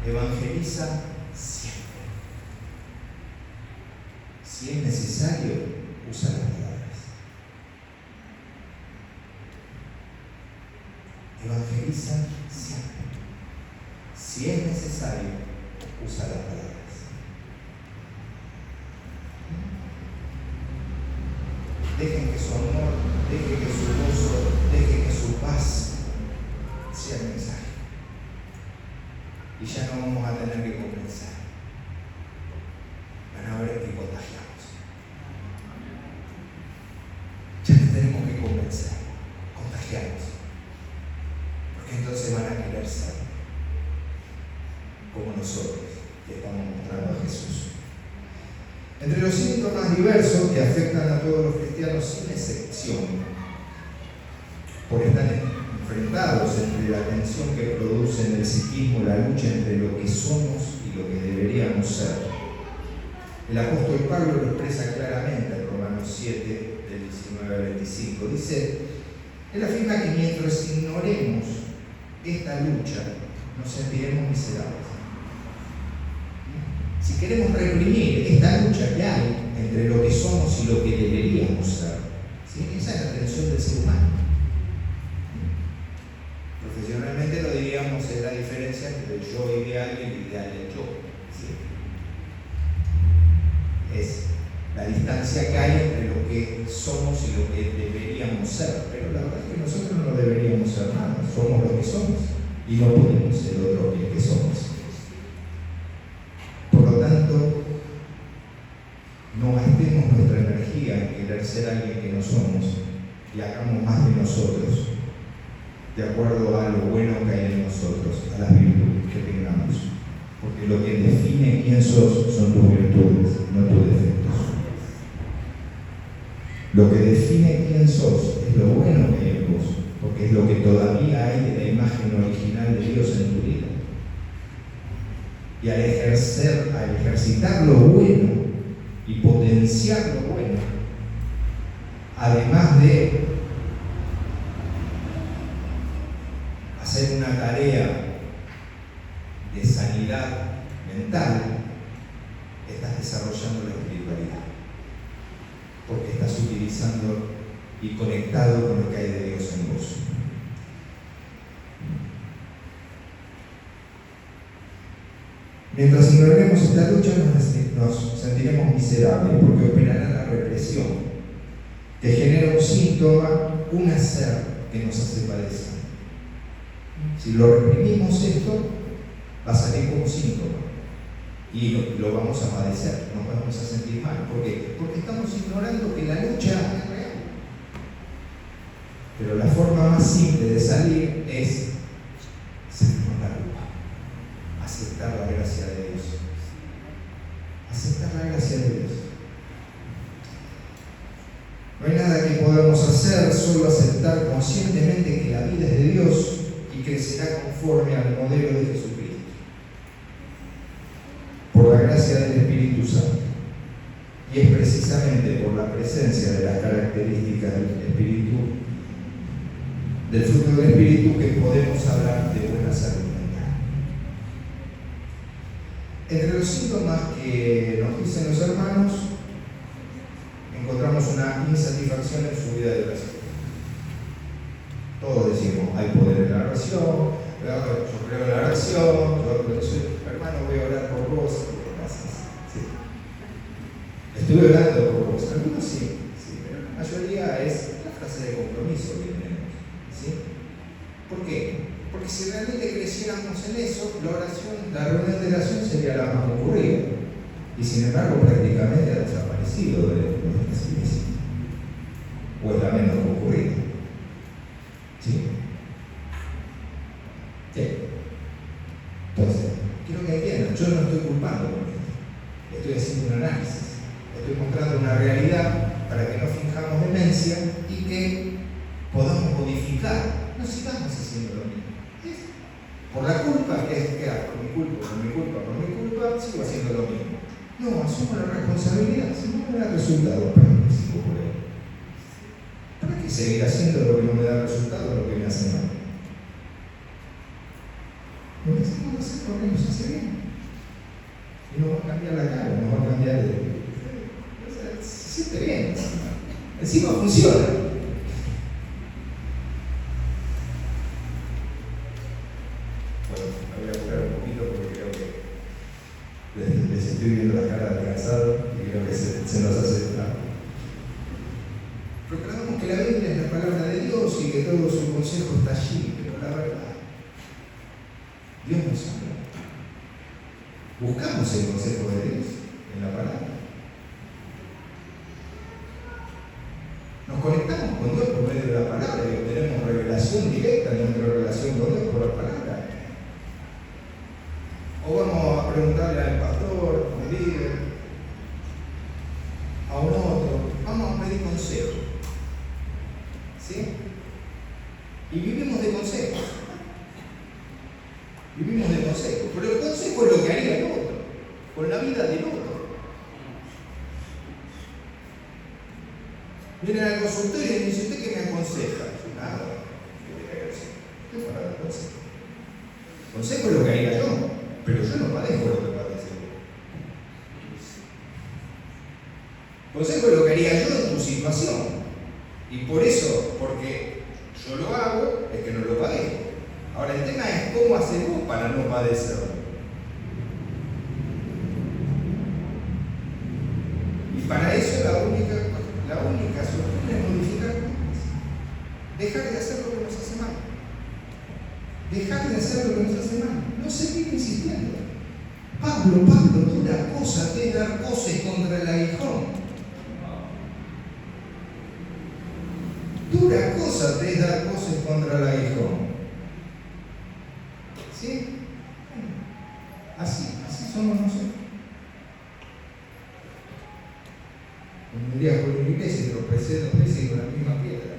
Evangeliza siempre. Si es necesario, usa las palabras. Evangeliza siempre. Si es necesario, usa las palabras. Dejen que su amor, dejen que su gozo, dejen que su paz sea el mensaje. Y ya no vamos a tener que convencer. Van a ver que contagiamos. Ya no tenemos que convencer, contagiamos. Porque entonces van a querer ser como nosotros, que estamos mostrando a Jesús. Entre los síntomas diversos que afectan a todos los cristianos sin excepción, por estar enfrentados entre la tensión que produce en el psiquismo la lucha entre lo que somos y lo que deberíamos ser. El apóstol Pablo lo expresa claramente en Romanos 7, del 19 al 25. Dice, él afirma que mientras ignoremos esta lucha, nos sentiremos miserables. Si queremos reprimir esta lucha que hay entre lo que somos y lo que deberíamos ser, ¿sí? Esa es la tensión del ser humano. Profesionalmente lo diríamos, es la diferencia entre el yo ideal y el ideal del yo. ¿Sí? Es la distancia que hay entre lo que somos y lo que deberíamos ser. Pero la verdad es que nosotros no deberíamos ser nada, somos lo que somos y no podemos ser otro que somos. Por lo tanto, no gastemos nuestra energía en querer ser alguien que no somos y hagamos más de nosotros, de acuerdo a lo bueno que hay en nosotros, a las virtudes que tengamos. Porque lo que define quién sos son tus virtudes, no tus defectos. Lo que define quién sos es lo bueno que hay en vos, porque es lo que todavía hay de la imagen original de Dios en tu vida. Y al ejercitar lo bueno y potenciar lo bueno, además de hacer una tarea de sanidad mental, estás desarrollando la espiritualidad, porque estás utilizando y conectado con lo que hay de Dios en vos. Mientras ignoremos esta lucha, nos sentiremos miserables, porque operará la represión, que genera un síntoma, un hacer que nos hace padecer. Si lo reprimimos esto, va a salir como síntoma y lo vamos a padecer, nos vamos a sentir mal. ¿Por qué? Porque estamos ignorando que la lucha es real. Pero la forma más simple de salir es sentirnos la culpa, aceptar la gracia de Dios. Aceptar la gracia de Dios. No hay nada que podamos hacer, solo aceptar conscientemente que la vida es de Dios y que será conforme al modelo de Jesucristo. Por la gracia del Espíritu Santo. Y es precisamente por la presencia de las características del Espíritu, del fruto del Espíritu, que podemos hablar de buena salud mental. Entre los síntomas que nos dicen los hermanos, encontramos una insatisfacción en su vida de oración. Todos decimos, hay poder en la oración, yo creo en la oración, yo soy hermano, voy a orar por vos, ¿qué pasas? Sí. Estuve orando por vos, algunos sí, pero la mayoría es la frase de compromiso que tenemos, ¿sí? ¿Por qué? Porque si realmente creciéramos en eso, la reunión de oración sería la más concurrida, y sin embargo prácticamente ha desaparecido. sido de nuestras iglesias, o es la menos concurrida. ¿Sí? ¿Sí? Entonces, quiero que entiendan, yo no estoy culpando con esto, estoy haciendo un análisis, estoy mostrando una realidad para que no finjamos demencia y que podamos modificar, no sigamos haciendo lo mismo. Por la culpa, que es por mi culpa, sigo haciendo lo mismo. No, asumo la responsabilidad, si no me da resultado, ¿para qué sigo por ahí? ¿Para qué seguir haciendo lo que no me da resultado, lo que me hace mal? Lo que hacemos hacer porque nos hace bien. Y nos va a cambiar la cara, nos va a cambiar se siente bien. Encima funciona. Bueno, me voy a buscar un poquito porque creo que les estoy viendo la cara de cansado y creo que se nos hace claro. Recordamos que la Biblia es la palabra de Dios y que todo su consejo está allí, pero la verdad, Dios nos habla. Buscamos el consejo de Dios en la palabra. Nos conectamos con Dios por medio de la palabra y obtenemos revelación directa de nuestra relación con Dios por la palabra. O vamos a preguntarle al pastor, a un líder, a un otro, vamos a pedir consejo. ¿Sí? Y vivimos de consejos. Vivimos de consejos. Pero el consejo es lo que haría el otro, con la vida del otro. Vienen al consultorio y me dice, ¿usted qué me aconseja? Yo, nada, ¿qué para dar consejo? Consejo es lo que haría yo, pero yo no padezco lo que padece. Consejo es lo que haría yo en tu situación. Y por eso, porque yo lo hago, es que no lo padezco. Ahora, el tema es cómo hacer vos para no padecerlo. Y para eso la única solución es modificar cosas. Dejar de hacer lo que nos hace mal. Dejar de hacer lo que nos hace mal. No seguir insistiendo. Pablo, dura cosa te dar cosas contra el aguijón. Dura cosa te dar cosas contra el aguijón. ¿Sí? Así somos nosotros. Un día por la iglesia y tropecé 2 veces con la misma piedra.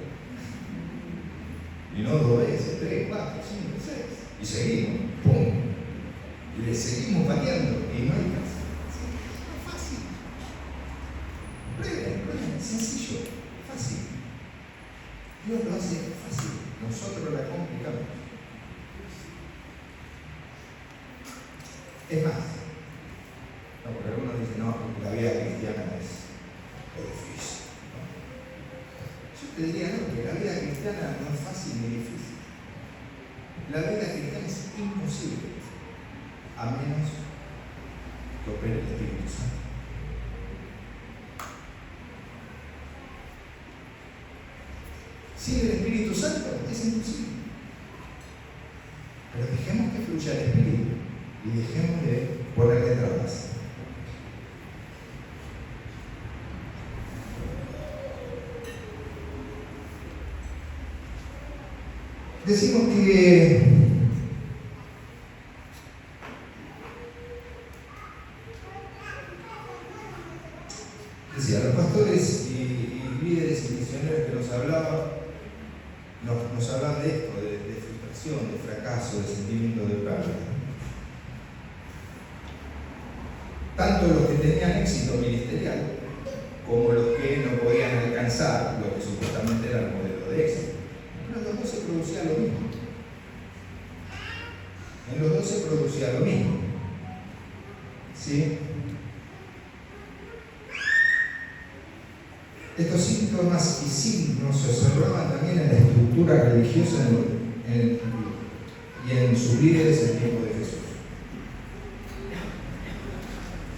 Y no 2 veces, 3, 4, 5, 6. Y seguimos, ¡pum! Y le seguimos pateando y no hay caso. Es fácil. Prueben, sencillo, fácil. Dios lo hace fácil, nosotros la complicamos. Es más, no, porque algunos dicen, no, la vida cristiana es difícil. ¿No? Yo te diría, no, que la vida cristiana no es fácil ni difícil. La vida cristiana es imposible, a menos que opere el Espíritu Santo. Sin el Espíritu Santo es imposible. Pero dejemos que fluya el Espíritu y dejemos de ponerle trabas. Decimos que los pastores y líderes y misioneros que nos hablaban nos hablan de esto, de frustración, de fracaso, de sentimiento de pérdida. Tanto los que tenían éxito ministerial como los que no podían alcanzar lo que supuestamente era el modelo de éxito. Pero en los dos se producía lo mismo. En los dos se producía lo mismo. ¿Sí? Estos síntomas y signos se observaban también en la estructura religiosa y en sus líderes en tiempo de Jesús.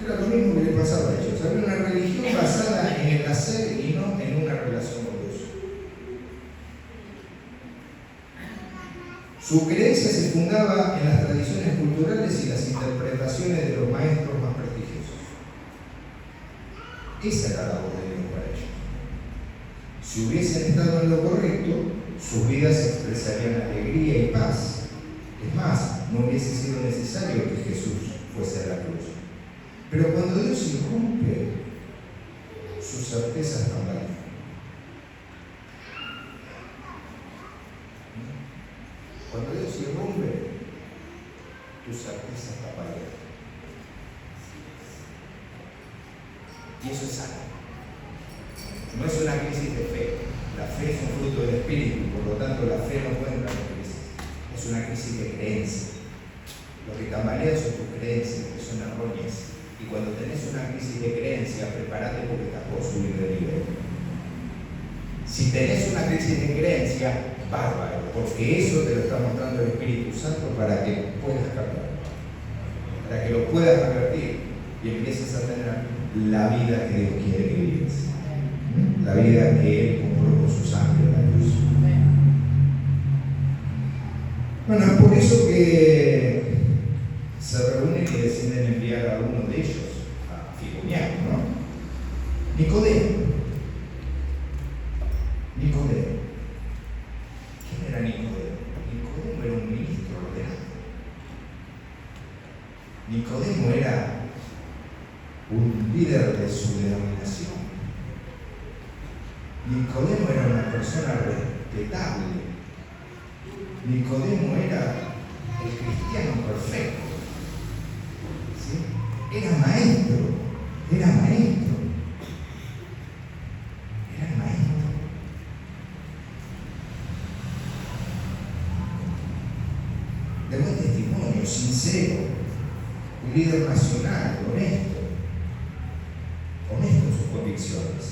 Era lo mismo que le pasaba a ellos. Había una religión basada en el hacer y no en una relación con Dios. Su creencia se fundaba en las tradiciones culturales y las interpretaciones de los maestros más prestigiosos. Esa era la voz de Dios para ellos. Si hubiesen estado en lo correcto, sus vidas expresarían alegría y paz. Es más, no hubiese sido necesario que Jesús fuese a la cruz. Pero cuando Dios irrumpe, sus certezas tambalean. Cuando Dios irrumpe, tus certezas tambalean. Y eso es algo. No es una crisis de fe. La fe es un fruto del Espíritu, por lo tanto la fe no puede entrar en crisis. Es una crisis de creencia. Lo que tambalea son tus creencias, que son erróneas. Y cuando tenés una crisis de creencia, prepárate porque estás por subir de nivel. Si tenés una crisis de creencia, bárbaro, porque eso te lo está mostrando el Espíritu Santo para que puedas cambiar, para que lo puedas revertir y empieces a tener la vida que Dios quiere que vivas, la vida que Él compró con su sangre en la cruz. Bueno, es por eso que se reúnen y deciden enviar a uno de ellos, a Figoniano, ¿no? Nicodemo. ¿Quién era Nicodemo? Nicodemo era un ministro ordenado. Nicodemo era un líder de su denominación. Nicodemo era una persona respetable. Nicodemo era el cristiano perfecto. ¿Sí? Era maestro. Era el maestro. De buen testimonio, sincero, un líder nacional, honesto en sus convicciones.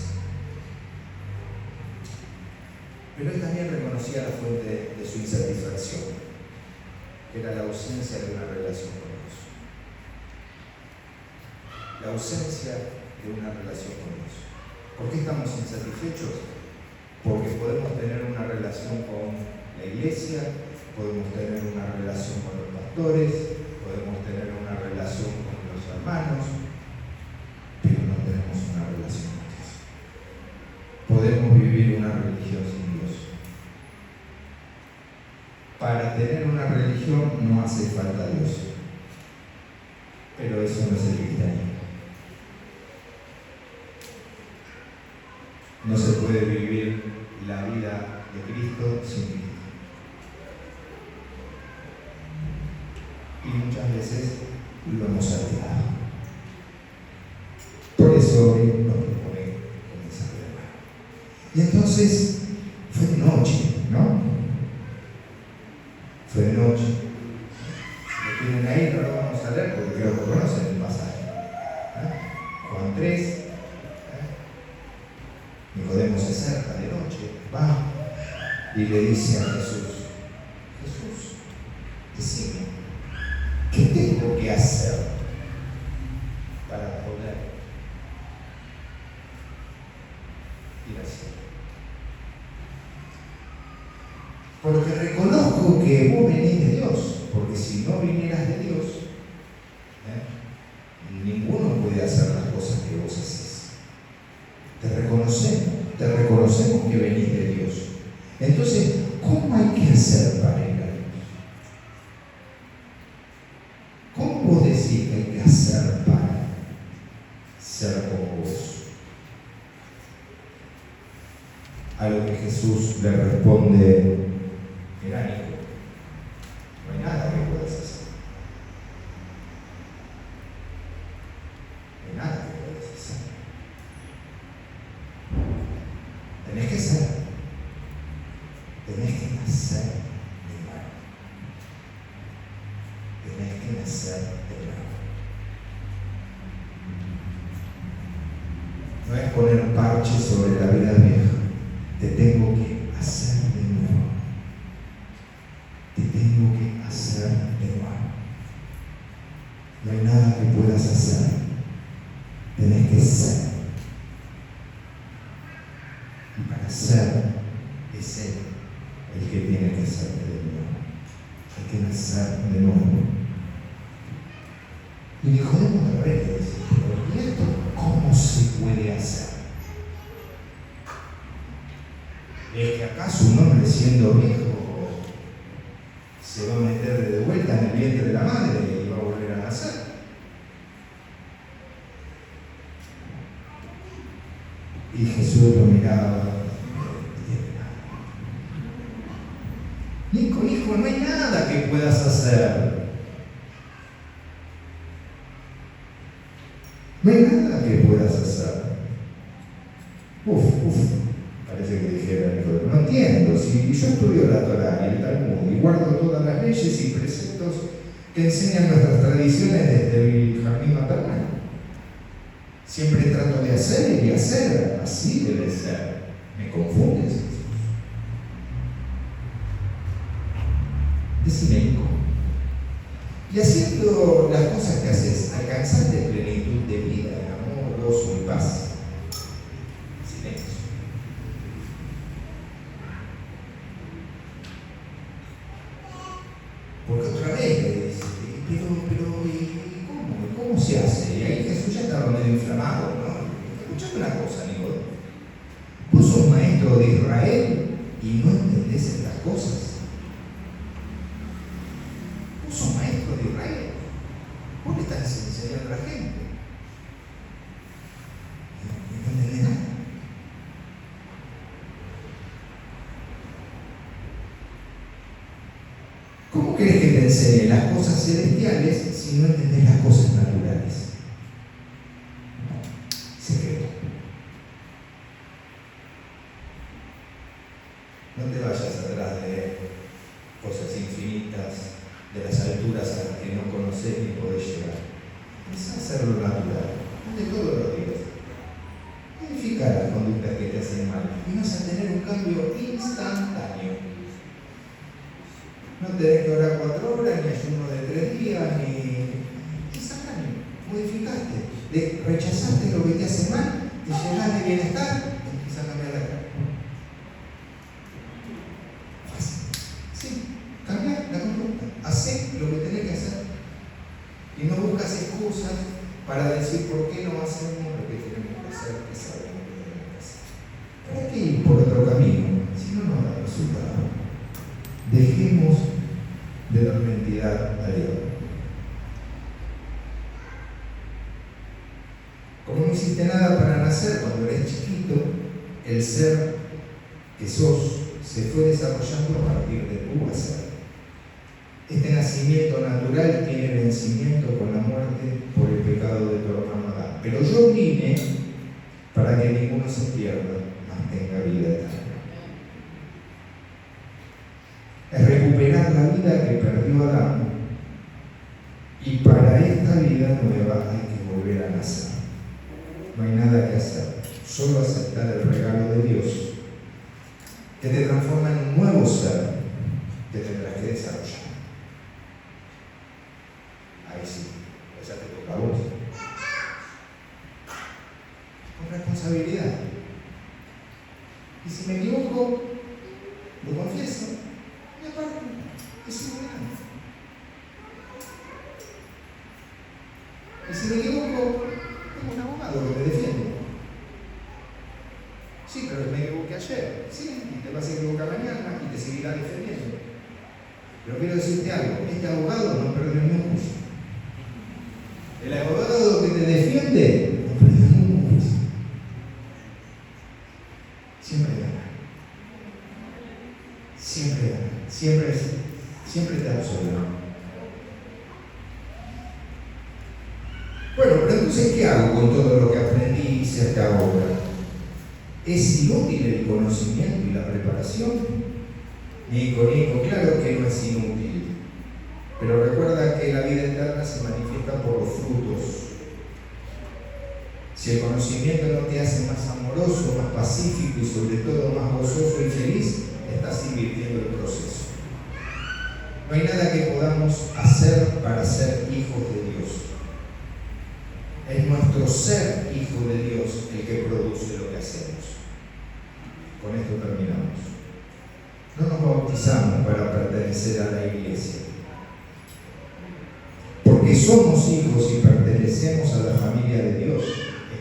Pero él también reconocía la fuente de su insatisfacción, que era la ausencia de una relación con Dios. La ausencia de una relación con Dios. ¿Por qué estamos insatisfechos? Porque podemos tener una relación con la iglesia, podemos tener una relación con los pastores, podemos tener una relación con los hermanos, pero no tenemos una relación con Dios. Podemos vivir una religión sin Dios. Para tener una religión no hace falta Dios, pero eso no es el cristianismo. No se puede vivir la vida de Cristo sin Cristo. Y muchas veces lo hemos olvidado. Por eso hoy nos propone comenzar a hablar. Y entonces fue de noche, ¿no? Fue de noche. Lo tienen ahí, no lo vamos a leer porque creo que conocen el pasaje. Juan 3. Nicodemo se acerca de noche, va y le dice a Jesús: Jesús, decime, ¿qué tengo que hacer para poder ir al cielo? Porque reconozco que vos venís de Dios, porque si no vinieras de Dios, ninguno puede hacer las cosas que vos haces. Te reconocemos que venís de Dios. Entonces, ¿cómo hay que hacer para ir a Dios? ¿Cómo vos decís que hay que hacer para ser como vos? A lo que Jesús le responde: mirá, Nico, no hay nada que puedas hacer. No hay nada que puedas hacer. Tenés que ser. Tenés que nacer de nuevo. Tenés que nacer de nuevo. No es poner parche sobre la vida vieja. Te tengo que hacer de nuevo. Te tengo que hacer de nuevo. No hay nada que puedas hacer. Tenés que ser. Y para ser es Él el que tiene que ser de nuevo. Hay que nacer de nuevo. Y Nicodemo de repente dice: ¿y esto cómo no se puede hacer. ¿Es que acaso un hombre siendo viejo se va a meter de vuelta en el vientre de la madre y va a volver a nacer? Y Jesús lo miraba. Hijo, no hay nada que puedas hacer. No hay nada que puedas hacer. Parece que dijera Nicodemo, no entiendo, si yo estudio la Torá y el Talmud y guardo todas las leyes y preceptos que enseñan nuestras tradiciones desde el jardín maternal. Siempre trato de hacer y hacer, así debe ser. ¿Me confundes? Decime, hijo. Y haciendo las cosas que haces, alcanzaste plenitud de vida, amor, gozo y paz. Silencio. Porque otra vez le dice, pero ¿y cómo se hace? Y ahí Jesús ya estaba medio inflamado, ¿no? Escuchame una cosa, Nicodemo. Vos sos maestro de Israel y no entendés estas cosas. Vos sos maestro de Israel. Vos le estás enseñando a la gente. Y no entendés nada. ¿Cómo querés que te enseñe las cosas celestiales si no entendés las cosas naturales? Secreto. No te vayas atrás de cosas infinitas, de las alturas a las que no conoces ni podés llegar. Empezá a hacer lo natural, de todos los días. Modifica las conductas que te hacen mal y vas a tener un cambio instantáneo. No tenés que orar 4 horas, ni ayuno de 3 días, ni instantáneo. Modificaste, rechazaste lo que te hace mal, te llenas de bienestar, empiezas a cambiar la cara. Cambiar la conducta, hacé lo que tenés que hacer y no buscas excusas para decir por qué no hacemos lo que tenemos que hacer, que sabemos que tenemos que hacer. ¿Para qué ir por otro camino si no nos da resultado? Dejemos de darle entidad a Dios. Como no hiciste nada para nacer cuando eres chiquito, el ser que sos se fue desarrollando a partir de tu hacer. Este nacimiento natural tiene vencimiento con la muerte por el pecado de tu hermano Adán. Pero yo vine para que ninguno se pierda, mas tenga vida eterna. Es recuperar la vida que perdió Adán, y para esta vida nueva hay que volver a nacer. No hay nada que hacer, solo aceptar el regalo de Dios, que te transforma en un nuevo ser que tendrás que desarrollar. Ahí sí, ya te toca a vos. Con responsabilidad. Y si me equivoco, lo confieso, y aparte, y sigo adelante. Y si me equivoco, tengo un abogado que me defiende. Sí, pero me equivoqué ayer. Sí, y te vas a equivocar mañana y te seguirá defendiendo. Pero quiero decirte algo, este abogado no perdió ningún juicio. El abogado que te defiende no perdió ningún juicio. Siempre gana. Siempre gana. Siempre te absolve. Bueno, pero entonces, ¿qué hago con todo lo que aprendí y hice hasta ahora? ¿Es inútil el conocimiento y la preparación? Nico, claro que no es inútil. Pero recuerda que la vida eterna se manifiesta por los frutos. Si el conocimiento no te hace más amoroso, más pacífico y sobre todo más gozoso y feliz, estás invirtiendo el proceso. No hay nada que podamos hacer para ser hijos de Dios. Es nuestro ser hijo de Dios el que produce lo que hacemos. Con esto terminamos. No nos bautizamos para pertenecer a la iglesia. Porque somos hijos y pertenecemos a la familia de Dios.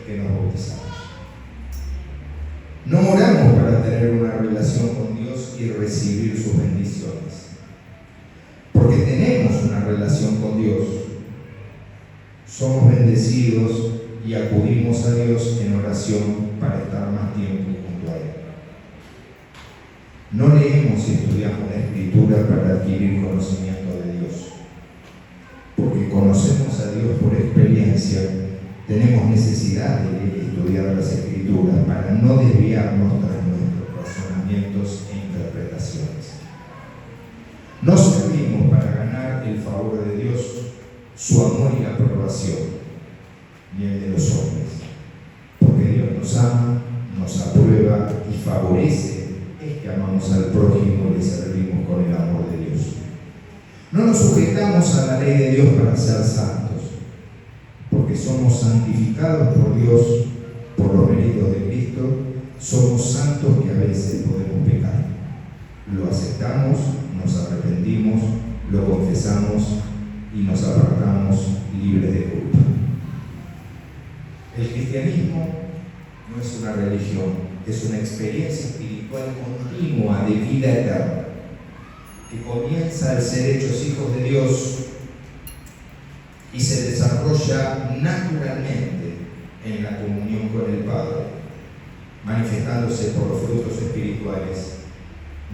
que nos bautizamos. No oramos para tener una relación con Dios y recibir sus bendiciones, porque tenemos una relación con Dios. Somos bendecidos y acudimos a Dios en oración para estar más tiempo junto a Él. No leemos y estudiamos la Escritura para adquirir conocimiento de Dios, porque conocemos a Dios por experiencia. Tenemos necesidad de leer y estudiar las Escrituras para no desviarnos tras nuestros razonamientos e interpretaciones. No servimos para ganar el favor de Dios, su amor y la aprobación, ni el de los hombres, porque Dios nos ama, nos aprueba y favorece es que amamos al prójimo y le servimos con el amor de Dios. No nos sujetamos a la ley de Dios para ser santos, porque somos santificados por Dios por los méritos de Cristo. Somos santos que a veces podemos pecar. Lo aceptamos, nos arrepentimos, lo confesamos y nos apartamos libres de culpa. El cristianismo no es una religión, es una experiencia espiritual continua de vida eterna, que comienza al ser hechos hijos de Dios y se desarrolla naturalmente en la comunión con el Padre, manifestándose por los frutos espirituales,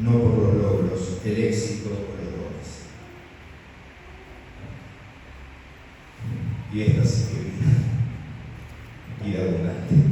no por los logros, el éxito o los dones. Y esta sí que vida abundante.